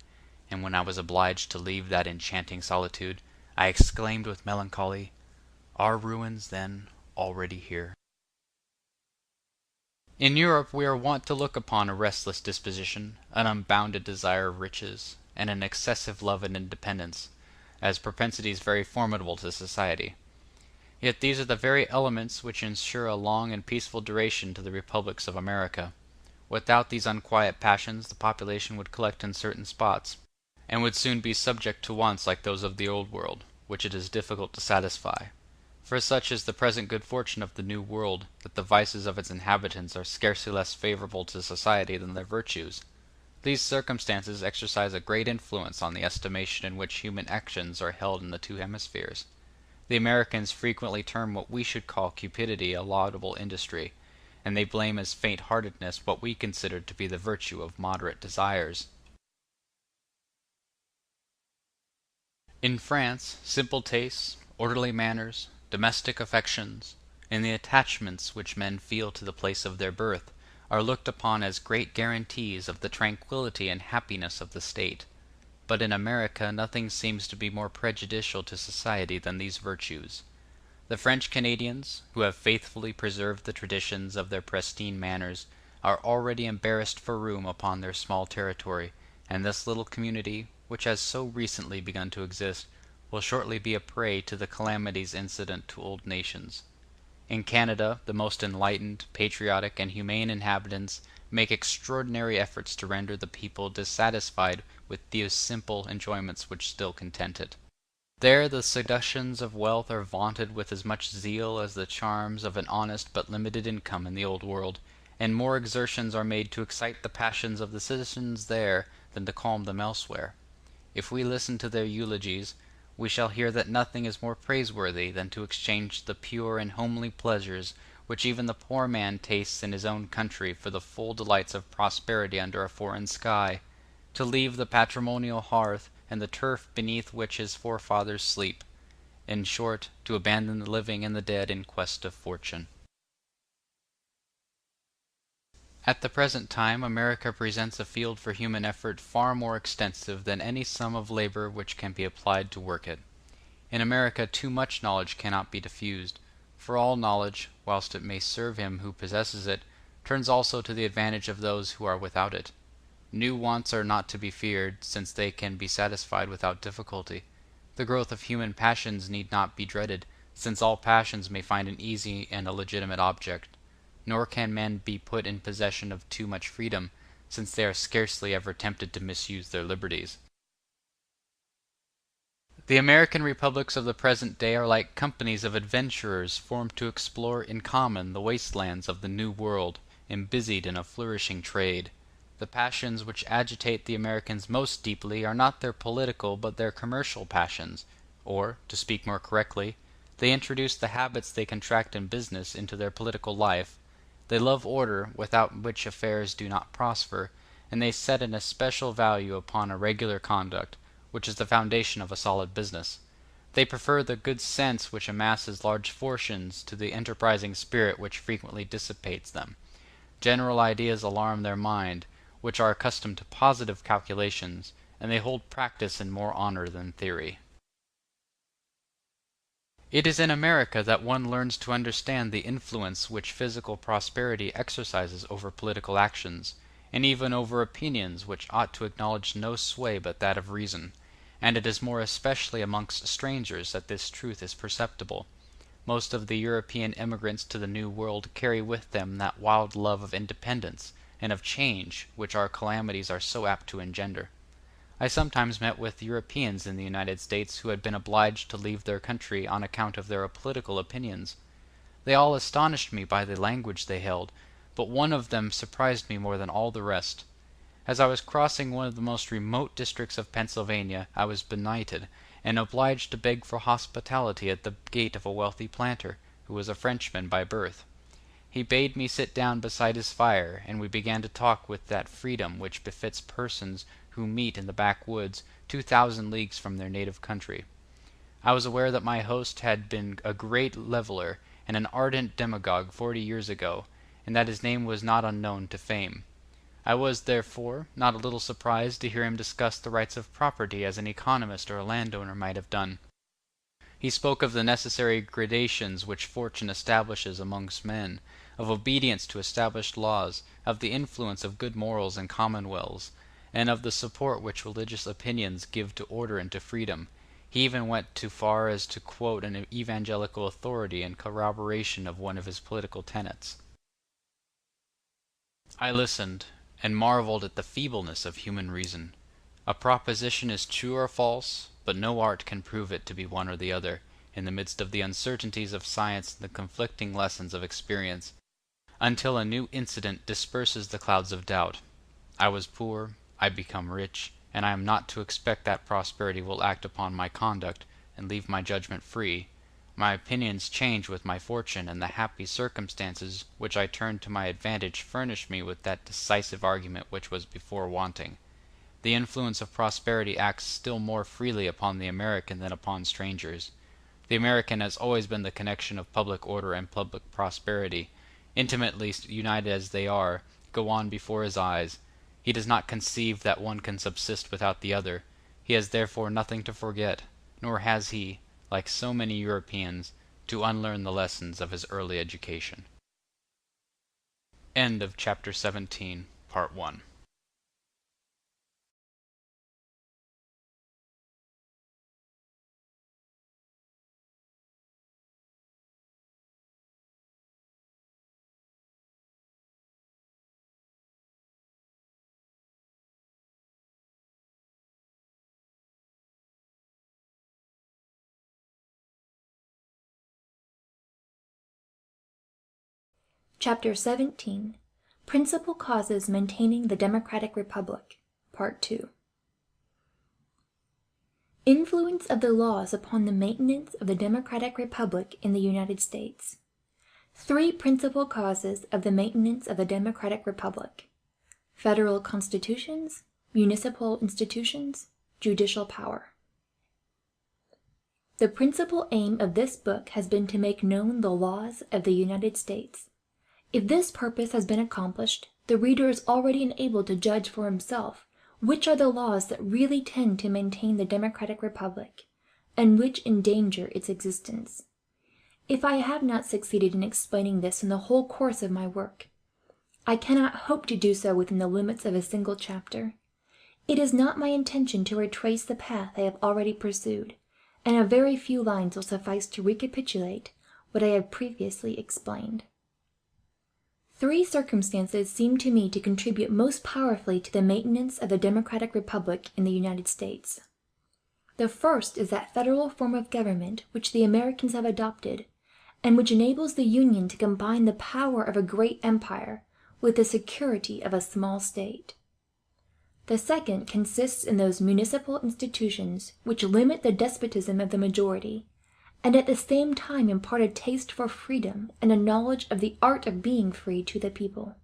and when I was obliged to leave that enchanting solitude, I exclaimed with melancholy, "Are ruins, then, already here?" In Europe we are wont to look upon a restless disposition, an unbounded desire of riches, and an excessive love of independence, as propensities very formidable to society. Yet these are the very elements which ensure a long and peaceful duration to the republics of America. Without these unquiet passions the population would collect in certain spots, and would soon be subject to wants like those of the Old World, which it is difficult to satisfy. For such is the present good fortune of the New World, that the vices of its inhabitants are scarcely less favorable to society than their virtues. These circumstances exercise a great influence on the estimation in which human actions are held in the two hemispheres. The Americans frequently term what we should call cupidity a laudable industry, and they blame as faint-heartedness what we consider to be the virtue of moderate desires. In France, simple tastes, orderly manners, domestic affections, and the attachments which men feel to the place of their birth, are looked upon as great guarantees of the tranquillity and happiness of the state. But in America nothing seems to be more prejudicial to society than these virtues. The French Canadians, who have faithfully preserved the traditions of their pristine manners, are already embarrassed for room upon their small territory, and this little community, which has so recently begun to exist, will shortly be a prey to the calamities incident to old nations. In Canada, the most enlightened, patriotic, and humane inhabitants make extraordinary efforts to render the people dissatisfied with those simple enjoyments which still content it. There the seductions of wealth are vaunted with as much zeal as the charms of an honest but limited income in the Old World, and more exertions are made to excite the passions of the citizens there than to calm them elsewhere. If we listen to their eulogies, we shall hear that nothing is more praiseworthy than to exchange the pure and homely pleasures which even the poor man tastes in his own country for the full delights of prosperity under a foreign sky, to leave the patrimonial hearth and the turf beneath which his forefathers sleep, in short, to abandon the living and the dead in quest of fortune. At the present time America presents a field for human effort far more extensive than any sum of labor which can be applied to work it. In America too much knowledge cannot be diffused, for all knowledge, whilst it may serve him who possesses it, turns also to the advantage of those who are without it. New wants are not to be feared, since they can be satisfied without difficulty. The growth of human passions need not be dreaded, since all passions may find an easy and a legitimate object. Nor can men be put in possession of too much freedom, since they are scarcely ever tempted to misuse their liberties. The American republics of the present day are like companies of adventurers formed to explore in common the wastelands of the New World, and busied in a flourishing trade. The passions which agitate the Americans most deeply are not their political but their commercial passions, or, to speak more correctly, they introduce the habits they contract in business into their political life. They love order, without which affairs do not prosper, and they set an especial value upon a regular conduct, which is the foundation of a solid business. They prefer the good sense which amasses large fortunes to the enterprising spirit which frequently dissipates them. General ideas alarm their mind, which are accustomed to positive calculations, and they hold practice in more honor than theory. It is in America that one learns to understand the influence which physical prosperity exercises over political actions, and even over opinions which ought to acknowledge no sway but that of reason, and it is more especially amongst strangers that this truth is perceptible. Most of the European emigrants to the New World carry with them that wild love of independence and of change which our calamities are so apt to engender. I sometimes met with Europeans in the United States who had been obliged to leave their country on account of their political opinions. They all astonished me by the language they held, but one of them surprised me more than all the rest. As I was crossing one of the most remote districts of Pennsylvania, I was benighted, and obliged to beg for hospitality at the gate of a wealthy planter, who was a Frenchman by birth. He bade me sit down beside his fire, and we began to talk with that freedom which befits persons who meet in the backwoods 2,000 leagues from their native country. I was aware that my host had been a great leveler and an ardent demagogue 40 years ago, and that his name was not unknown to fame. I was, therefore, not a little surprised to hear him discuss the rights of property as an economist or a landowner might have done. He spoke of the necessary gradations which fortune establishes amongst men, of obedience to established laws, of the influence of good morals in commonwealths, and of the support which religious opinions give to order and to freedom. He even went too far as to quote an evangelical authority in corroboration of one of his political tenets. I listened, and marveled at the feebleness of human reason. A proposition is true or false, but no art can prove it to be one or the other, in the midst of the uncertainties of science and the conflicting lessons of experience, until a new incident disperses the clouds of doubt. I was poor, I become rich, and I am not to expect that prosperity will act upon my conduct, and leave my judgment free. My opinions change with my fortune, and the happy circumstances which I turn to my advantage furnish me with that decisive argument which was before wanting. The influence of prosperity acts still more freely upon the American than upon strangers. The American has always been the connection of public order and public prosperity, intimately united as they are, go on before his eyes. He does not conceive that one can subsist without the other. He has therefore nothing to forget, nor has he, like so many Europeans, to unlearn the lessons of his early education. End of Chapter 17, Part 1. Chapter 17, Principal Causes Maintaining the Democratic Republic, Part 2. Influence of the laws upon the maintenance of the Democratic Republic in the United States. 3 principal causes of the maintenance of the Democratic Republic: federal constitutions, municipal institutions, judicial power. The principal aim of this book has been to make known the laws of the United States. If this purpose has been accomplished, the reader is already enabled to judge for himself which are the laws that really tend to maintain the Democratic Republic, and which endanger its existence. If I have not succeeded in explaining this in the whole course of my work, I cannot hope to do so within the limits of a single chapter. It is not my intention to retrace the path I have already pursued, and a very few lines will suffice to recapitulate what I have previously explained. 3 circumstances seem to me to contribute most powerfully to the maintenance of the Democratic Republic in the United States. The first is that federal form of government which the Americans have adopted, and which enables the Union to combine the power of a great empire with the security of a small state. The second consists in those municipal institutions which limit the despotism of the majority, and at the same time impart a taste for freedom and a knowledge of the art of being free to the people.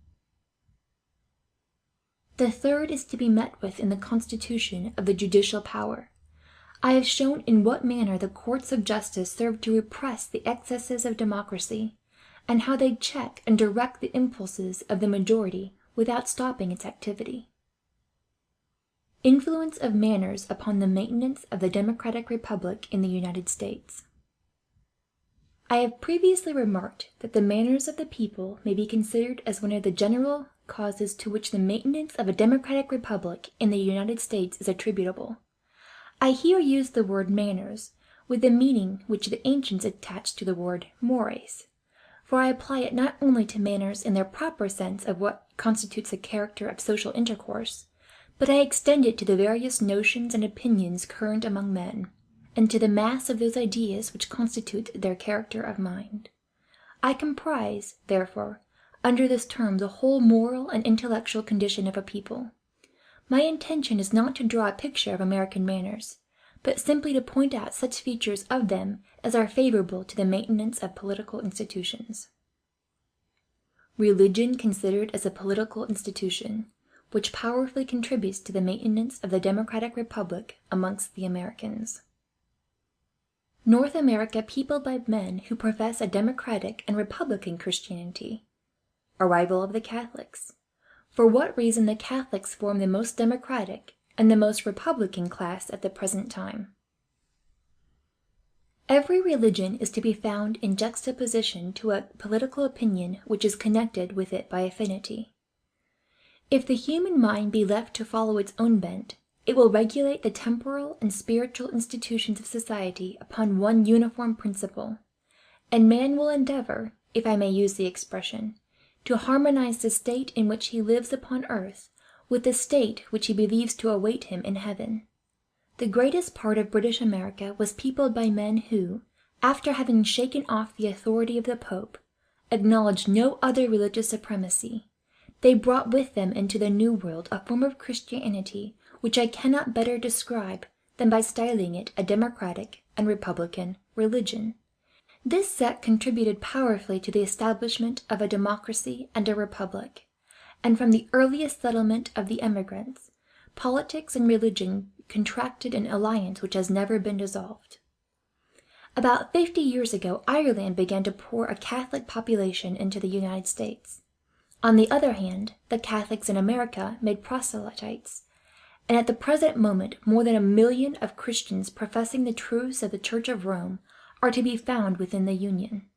The third is to be met with in the constitution of the judicial power. I have shown in what manner the courts of justice serve to repress the excesses of democracy, and how they check and direct the impulses of the majority without stopping its activity. Influence of manners upon the maintenance of the Democratic Republic in the United States. I have previously remarked that the manners of the people may be considered as one of the general causes to which the maintenance of a democratic republic in the United States is attributable. I here use the word manners with the meaning which the ancients attached to the word mores, for I apply it not only to manners in their proper sense of what constitutes a character of social intercourse, but I extend it to the various notions and opinions current among men, and to the mass of those ideas which constitute their character of mind. I comprise, therefore, under this term the whole moral and intellectual condition of a people. My intention is not to draw a picture of American manners, but simply to point out such features of them as are favorable to the maintenance of political institutions. Religion considered as a political institution, which powerfully contributes to the maintenance of the Democratic Republic amongst the Americans. North America peopled by men who profess a democratic and republican Christianity. Arrival of the Catholics. For what reason the Catholics form the most democratic and the most republican class at the present time. Every religion is to be found in juxtaposition to a political opinion which is connected with it by affinity. If the human mind be left to follow its own bent, it will regulate the temporal and spiritual institutions of society upon one uniform principle, and man will endeavor, if I may use the expression, to harmonize the state in which he lives upon earth with the state which he believes to await him in heaven. The greatest part of British America was peopled by men who, after having shaken off the authority of the Pope, acknowledged no other religious supremacy. They brought with them into the New World a form of Christianity which I cannot better describe than by styling it a democratic and republican religion. This sect contributed powerfully to the establishment of a democracy and a republic, and from the earliest settlement of the emigrants, politics and religion contracted an alliance which has never been dissolved. About 50 years ago, Ireland began to pour a Catholic population into the United States. On the other hand, the Catholics in America made proselytes, and at the present moment more than 1 million of Christians professing the truths of the Church of Rome are to be found within the Union.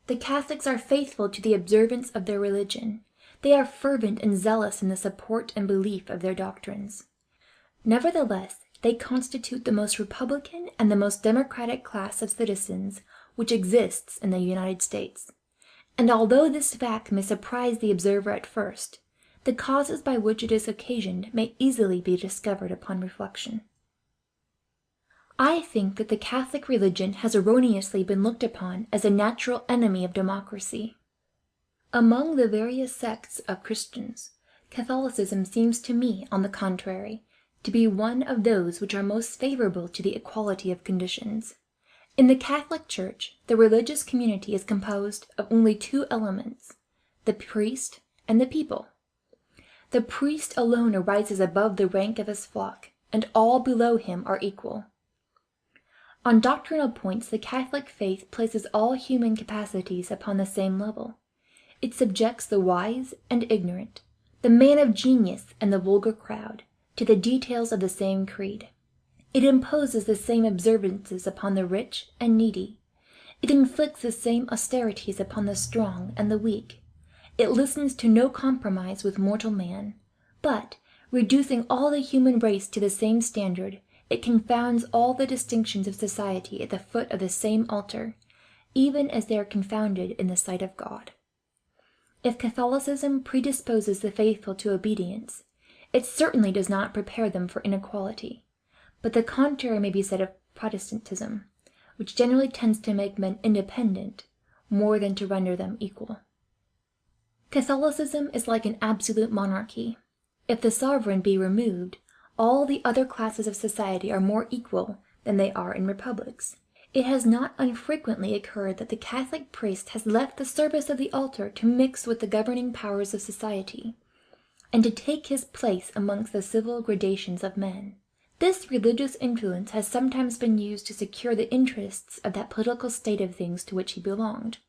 The Catholics are faithful to the observance of their religion. They are fervent and zealous in the support and belief of their doctrines. Nevertheless, they constitute the most republican and the most democratic class of citizens which exists in the United States. And although this fact may surprise the observer at first, the causes by which it is occasioned may easily be discovered upon reflection. I think that the Catholic religion has erroneously been looked upon as a natural enemy of democracy. Among the various sects of Christians, Catholicism seems to me, on the contrary, to be one of those which are most favorable to the equality of conditions. In the Catholic Church, the religious community is composed of only two elements, the priest and the people. The priest alone arises above the rank of his flock, and all below him are equal. On doctrinal points, the Catholic faith places all human capacities upon the same level. It subjects the wise and ignorant, the man of genius and the vulgar crowd, to the details of the same creed. It imposes the same observances upon the rich and needy. It inflicts the same austerities upon the strong and the weak. It listens to no compromise with mortal man, but, reducing all the human race to the same standard, it confounds all the distinctions of society at the foot of the same altar, even as they are confounded in the sight of God. If Catholicism predisposes the faithful to obedience, it certainly does not prepare them for inequality, but the contrary may be said of Protestantism, which generally tends to make men independent more than to render them equal. Catholicism is like an absolute monarchy. If the sovereign be removed, all the other classes of society are more equal than they are in republics. It has not unfrequently occurred that the Catholic priest has left the service of the altar to mix with the governing powers of society, and to take his place amongst the civil gradations of men. This religious influence has sometimes been used to secure the interests of that political state of things to which he belonged.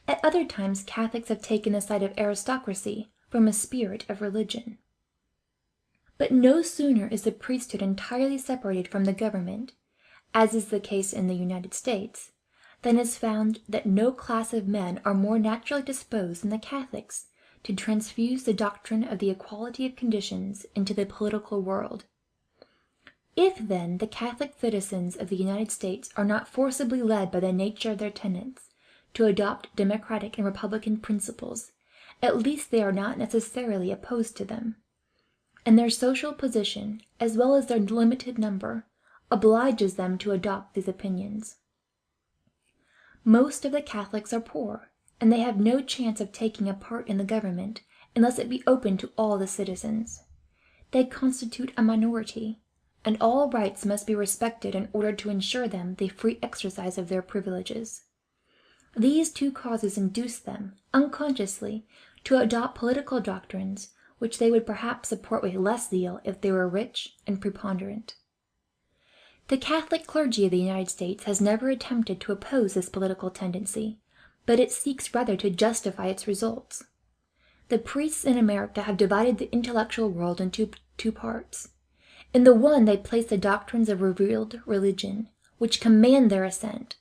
At other times Catholics have taken the side of aristocracy from a spirit of religion. But no sooner is the priesthood entirely separated from the government, as is the case in the United States, than is found that no class of men are more naturally disposed than the Catholics to transfuse the doctrine of the equality of conditions into the political world. If, then, the Catholic citizens of the United States are not forcibly led by the nature of their tenets to adopt democratic and republican principles, at least they are not necessarily opposed to them, and their social position, as well as their limited number, obliges them to adopt these opinions. Most of the Catholics are poor, and they have no chance of taking a part in the government unless it be open to all the citizens. They constitute a minority, and all rights must be respected in order to ensure them the free exercise of their privileges. These two causes induce them, unconsciously, to adopt political doctrines which they would perhaps support with less zeal if they were rich and preponderant. The Catholic clergy of the United States has never attempted to oppose this political tendency, but it seeks rather to justify its results. The priests in America have divided the intellectual world into two parts. In the one they place the doctrines of revealed religion, which command their assent.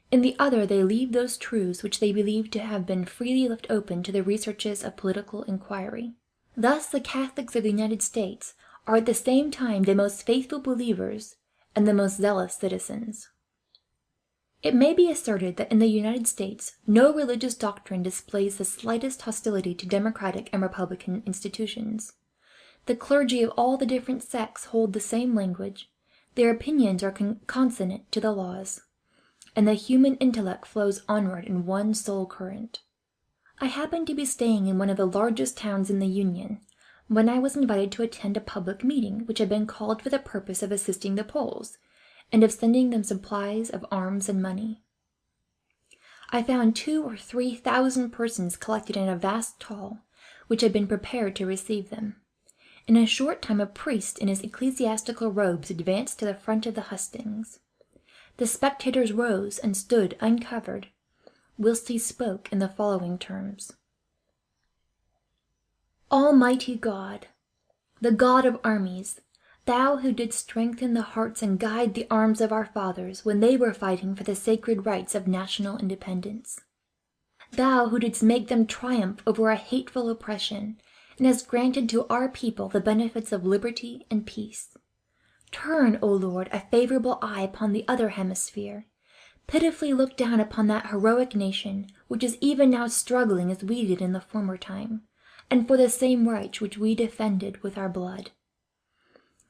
In the other they leave those truths which they believe to have been freely left open to the researches of political inquiry. Thus the Catholics of the United States are at the same time the most faithful believers and the most zealous citizens. It may be asserted that in the United States no religious doctrine displays the slightest hostility to democratic and republican institutions. The clergy of all the different sects hold the same language, their opinions are consonant to the laws, and the human intellect flows onward in one sole current. I happened to be staying in one of the largest towns in the Union, when I was invited to attend a public meeting which had been called for the purpose of assisting the Poles, and of sending them supplies of arms and money. I found 2,000 or 3,000 persons collected in a vast hall, which had been prepared to receive them. In a short time a priest in his ecclesiastical robes advanced to the front of the hustings. The spectators rose and stood uncovered, whilst he spoke in the following terms: Almighty God, the God of armies, Thou who didst strengthen the hearts and guide the arms of our fathers when they were fighting for the sacred rights of national independence. Thou who didst make them triumph over a hateful oppression, and hast granted to our people the benefits of liberty and peace. Turn, O Lord, a favorable eye upon the other hemisphere. Pitifully look down upon that heroic nation, which is even now struggling as we did in the former time, and for the same rights which we defended with our blood.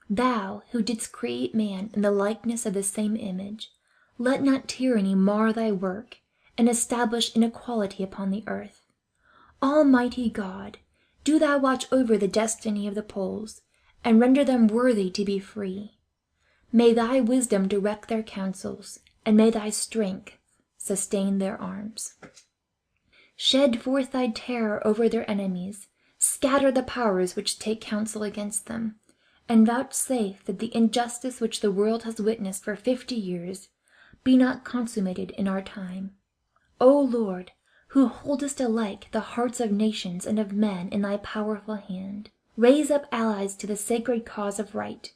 Thou, who didst create man in the likeness of the same image, let not tyranny mar thy work, and establish inequality upon the earth. Almighty God, do thou watch over the destiny of the Poles, and render them worthy to be free. May thy wisdom direct their counsels, and may thy strength sustain their arms. Shed forth thy terror over their enemies, scatter the powers which take counsel against them, and vouchsafe that the injustice which the world has witnessed for 50 years be not consummated in our time. O Lord, who holdest alike the hearts of nations and of men in thy powerful hand, raise up allies to the sacred cause of right.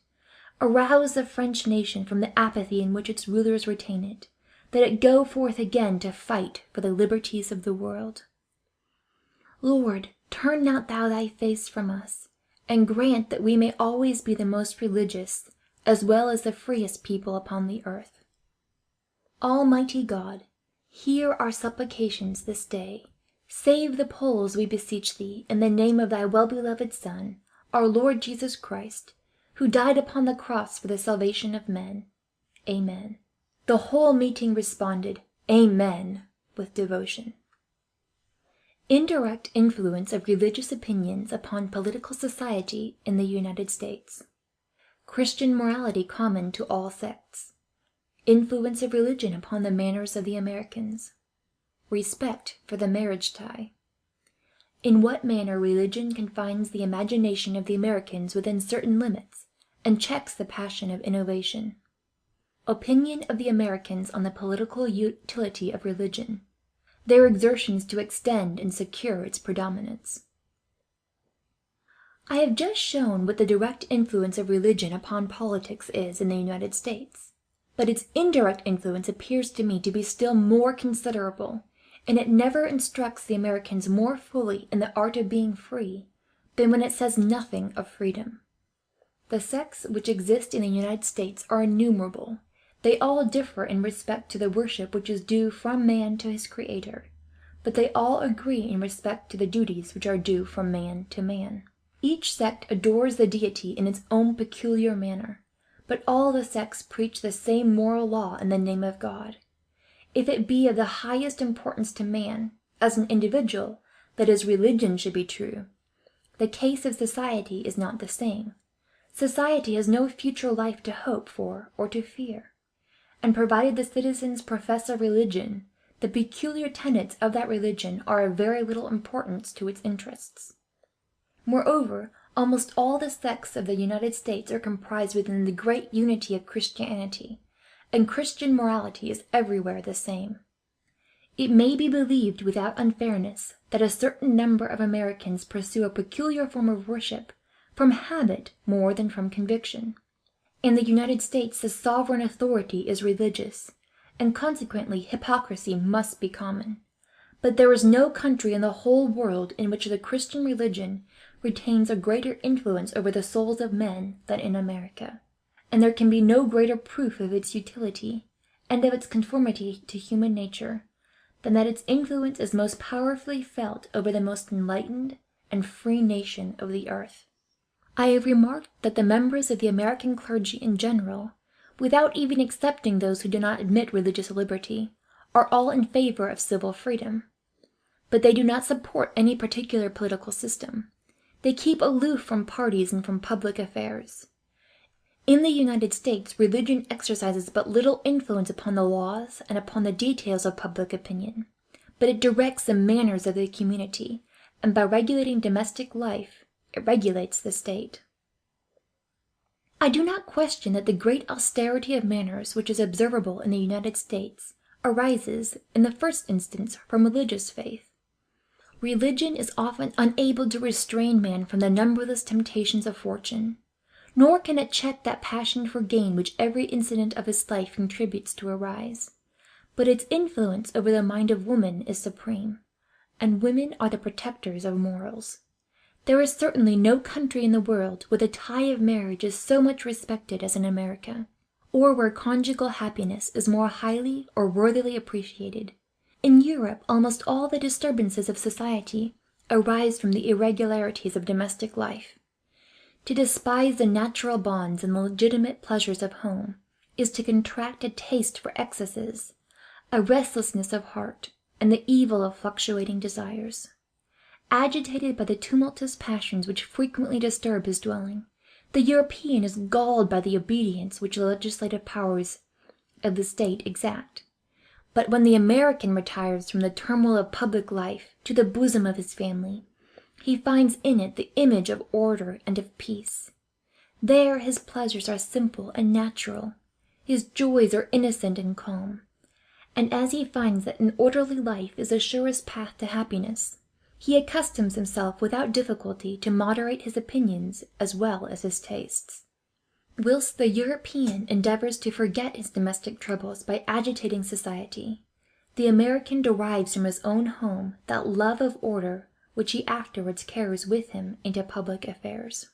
Arouse the French nation from the apathy in which its rulers retain it, that it go forth again to fight for the liberties of the world. Lord, turn not thou thy face from us, and grant that we may always be the most religious, as well as the freest people upon the earth. Almighty God, hear our supplications this day. Save the Poles, we beseech thee, in the name of thy well-beloved Son, our Lord Jesus Christ, who died upon the cross for the salvation of men. Amen. The whole meeting responded, Amen, with devotion. Indirect influence of religious opinions upon political society in the United States. Christian morality common to all sects. Influence of religion upon the manners of the Americans. Respect for the marriage tie. In what manner religion confines the imagination of the Americans within certain limits, and checks the passion of innovation. Opinion of the Americans on the political utility of religion. Their exertions to extend and secure its predominance. I have just shown what the direct influence of religion upon politics is in the United States, but its indirect influence appears to me to be still more considerable, and it never instructs the Americans more fully in the art of being free than when it says nothing of freedom. The sects which exist in the United States are innumerable. They all differ in respect to the worship which is due from man to his Creator, but they all agree in respect to the duties which are due from man to man. Each sect adores the deity in its own peculiar manner, but all the sects preach the same moral law in the name of God. If it be of the highest importance to man, as an individual, that his religion should be true, the case of society is not the same. Society has no future life to hope for or to fear, and provided the citizens profess a religion, the peculiar tenets of that religion are of very little importance to its interests. Moreover, almost all the sects of the United States are comprised within the great unity of Christianity, and Christian morality is everywhere the same. It may be believed without unfairness that a certain number of Americans pursue a peculiar form of worship from habit more than from conviction. In the United States the sovereign authority is religious, and consequently hypocrisy must be common. But there is no country in the whole world in which the Christian religion retains a greater influence over the souls of men than in America, and there can be no greater proof of its utility, and of its conformity to human nature, than that its influence is most powerfully felt over the most enlightened and free nation of the earth. I have remarked that the members of the American clergy in general, without even excepting those who do not admit religious liberty, are all in favor of civil freedom. But they do not support any particular political system. They keep aloof from parties and from public affairs. In the United States, religion exercises but little influence upon the laws and upon the details of public opinion, but it directs the manners of the community, and by regulating domestic life, it regulates the state. I do not question that the great austerity of manners which is observable in the United States arises, in the first instance, from religious faith. Religion is often unable to restrain man from the numberless temptations of fortune, nor can it check that passion for gain which every incident of his life contributes to arise. But its influence over the mind of woman is supreme, and women are the protectors of morals. There is certainly no country in the world where the tie of marriage is so much respected as in America, or where conjugal happiness is more highly or worthily appreciated. In Europe almost all the disturbances of society arise from the irregularities of domestic life. To despise the natural bonds and the legitimate pleasures of home is to contract a taste for excesses, a restlessness of heart, and the evil of fluctuating desires. Agitated by the tumultuous passions which frequently disturb his dwelling, the European is galled by the obedience which the legislative powers of the state exact. But when the American retires from the turmoil of public life to the bosom of his family, he finds in it the image of order and of peace. There his pleasures are simple and natural, his joys are innocent and calm, and as he finds that an orderly life is the surest path to happiness, he accustoms himself without difficulty to moderate his opinions as well as his tastes. Whilst the European endeavors to forget his domestic troubles by agitating society, the American derives from his own home that love of order which he afterwards carries with him into public affairs.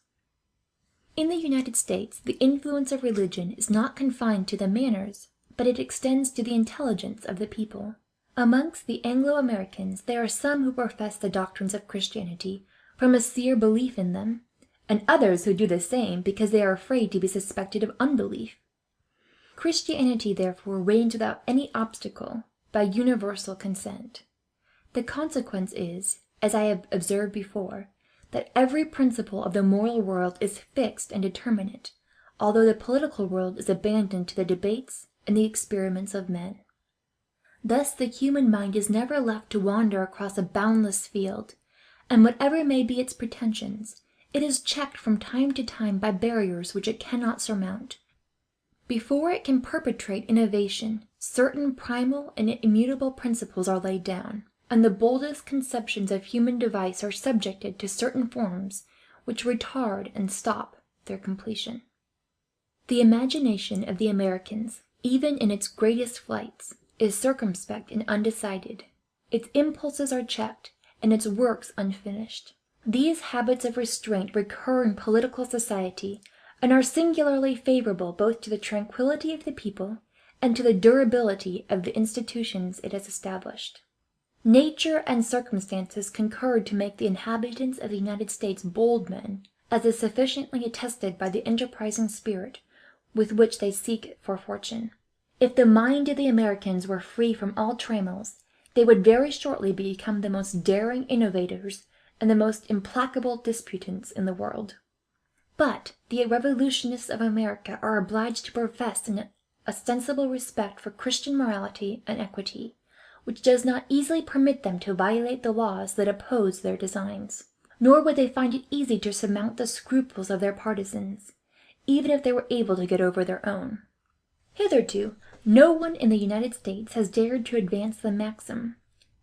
In the United States, the influence of religion is not confined to the manners, but it extends to the intelligence of the people. Amongst the Anglo-Americans there are some who profess the doctrines of Christianity from a sincere belief in them, and others who do the same because they are afraid to be suspected of unbelief. Christianity, therefore, reigns without any obstacle, by universal consent. The consequence is, as I have observed before, that every principle of the moral world is fixed and determinate, although the political world is abandoned to the debates and the experiments of men. Thus the human mind is never left to wander across a boundless field, and whatever may be its pretensions, it is checked from time to time by barriers which it cannot surmount. Before it can perpetrate innovation, certain primal and immutable principles are laid down, and the boldest conceptions of human device are subjected to certain forms which retard and stop their completion. The imagination of the Americans, even in its greatest flights, is circumspect and undecided. Its impulses are checked, and its works unfinished. These habits of restraint recur in political society, and are singularly favorable both to the tranquillity of the people and to the durability of the institutions it has established. Nature and circumstances concurred to make the inhabitants of the United States bold men, as is sufficiently attested by the enterprising spirit with which they seek for fortune. If the mind of the Americans were free from all trammels, they would very shortly become the most daring innovators and the most implacable disputants in the world. But the revolutionists of America are obliged to profess an ostensible respect for Christian morality and equity, which does not easily permit them to violate the laws that oppose their designs. Nor would they find it easy to surmount the scruples of their partisans, even if they were able to get over their own. Hitherto, no one in the United States has dared to advance the maxim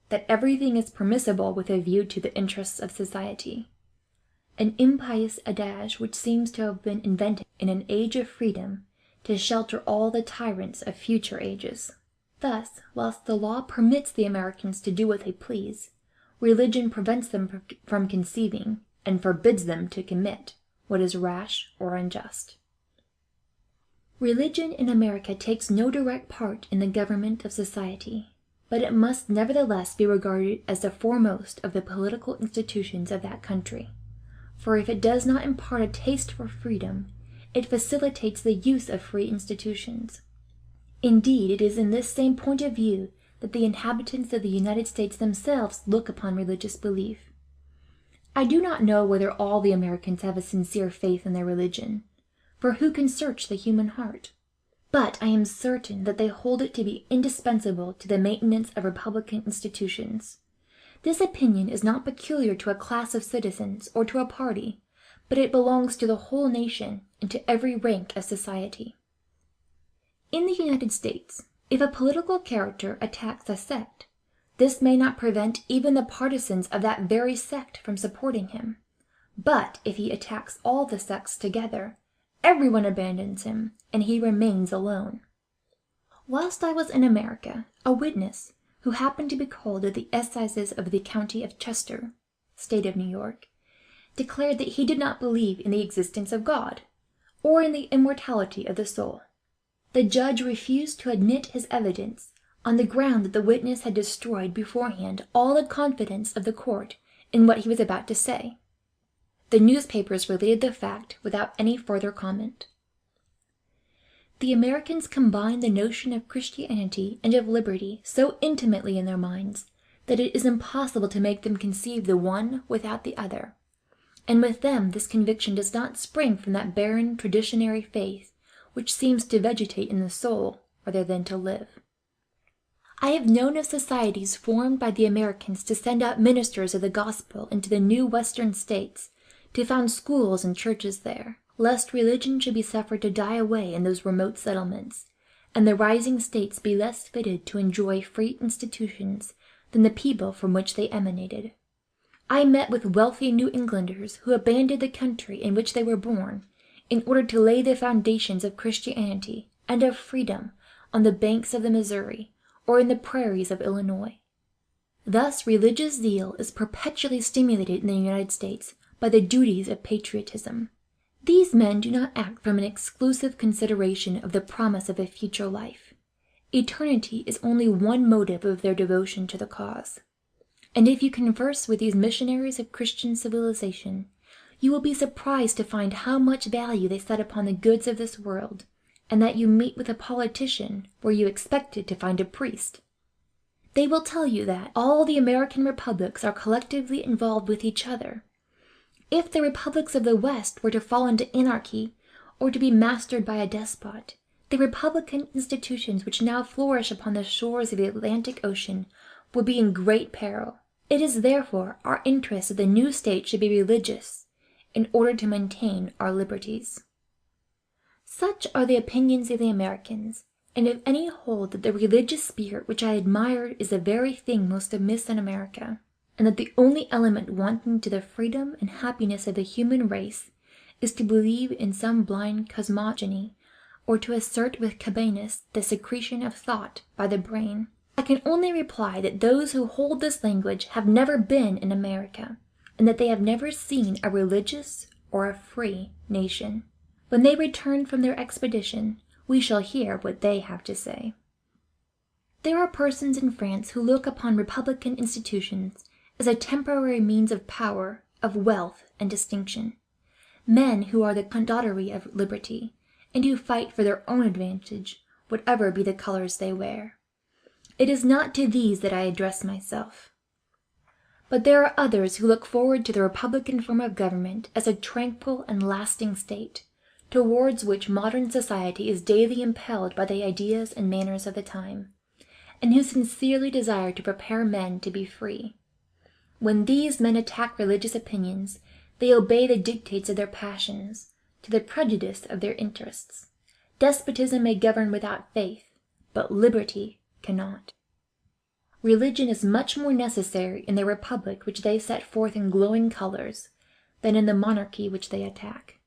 that everything is permissible with a view to the interests of society, an impious adage which seems to have been invented in an age of freedom to shelter all the tyrants of future ages. Thus, whilst the law permits the Americans to do what they please, religion prevents them from conceiving, and forbids them to commit, what is rash or unjust. Religion in America takes no direct part in the government of society, but it must nevertheless be regarded as the foremost of the political institutions of that country, for if it does not impart a taste for freedom, it facilitates the use of free institutions. Indeed, it is in this same point of view that the inhabitants of the United States themselves look upon religious belief. I do not know whether all the Americans have a sincere faith in their religion, for who can search the human heart? But I am certain that they hold it to be indispensable to the maintenance of republican institutions. This opinion is not peculiar to a class of citizens or to a party, but it belongs to the whole nation and to every rank of society. In the United States, if a political character attacks a sect, this may not prevent even the partisans of that very sect from supporting him. But if he attacks all the sects together, Everyone abandons him, and he remains alone. Whilst I was in America, a witness, who happened to be called at the assizes of the county of Chester, state of New York, declared that he did not believe in the existence of God, or in the immortality of the soul. The judge refused to admit his evidence, on the ground that the witness had destroyed beforehand all the confidence of the court in what he was about to say. The newspapers related the fact without any further comment. The Americans combine the notion of Christianity and of liberty so intimately in their minds that it is impossible to make them conceive the one without the other, and with them this conviction does not spring from that barren traditionary faith which seems to vegetate in the soul rather than to live. I have known of societies formed by the Americans to send out ministers of the gospel into the new Western states, to found schools and churches there, lest religion should be suffered to die away in those remote settlements, and the rising states be less fitted to enjoy free institutions than the people from which they emanated. I met with wealthy New Englanders who abandoned the country in which they were born, in order to lay the foundations of Christianity and of freedom on the banks of the Missouri, or in the prairies of Illinois. Thus religious zeal is perpetually stimulated in the United States by the duties of patriotism. These men do not act from an exclusive consideration of the promise of a future life. Eternity is only one motive of their devotion to the cause. And if you converse with these missionaries of Christian civilization, you will be surprised to find how much value they set upon the goods of this world, and that you meet with a politician where you expected to find a priest. They will tell you that all the American republics are collectively involved with each other. If the republics of the West were to fall into anarchy, or to be mastered by a despot, the republican institutions which now flourish upon the shores of the Atlantic Ocean would be in great peril. It is therefore our interest that the new state should be religious, in order to maintain our liberties. Such are the opinions of the Americans, and if any hold that the religious spirit which I admire is the very thing most amiss in America, and that the only element wanting to the freedom and happiness of the human race is to believe in some blind cosmogony, or to assert with Cabanis the secretion of thought by the brain, I can only reply that those who hold this language have never been in America, and that they have never seen a religious or a free nation. When they return from their expedition, we shall hear what they have to say. There are persons in France who look upon republican institutions as a temporary means of power, of wealth, and distinction. Men who are the condottieri of liberty, and who fight for their own advantage, whatever be the colors they wear. It is not to these that I address myself. But there are others who look forward to the republican form of government as a tranquil and lasting state, towards which modern society is daily impelled by the ideas and manners of the time, and who sincerely desire to prepare men to be free. When these men attack religious opinions, they obey the dictates of their passions, to the prejudice of their interests. Despotism may govern without faith, but liberty cannot. Religion is much more necessary in the republic which they set forth in glowing colors than in the monarchy which they attack,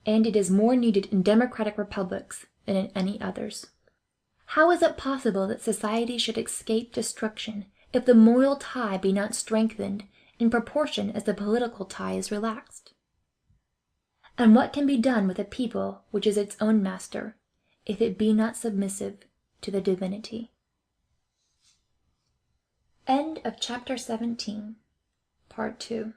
and it is more needed in democratic republics than in any others. How is it possible that society should escape destruction if the moral tie be not strengthened in proportion as the political tie is relaxed? And what can be done with a people which is its own master, if it be not submissive to the divinity? End of chapter 17, part 2.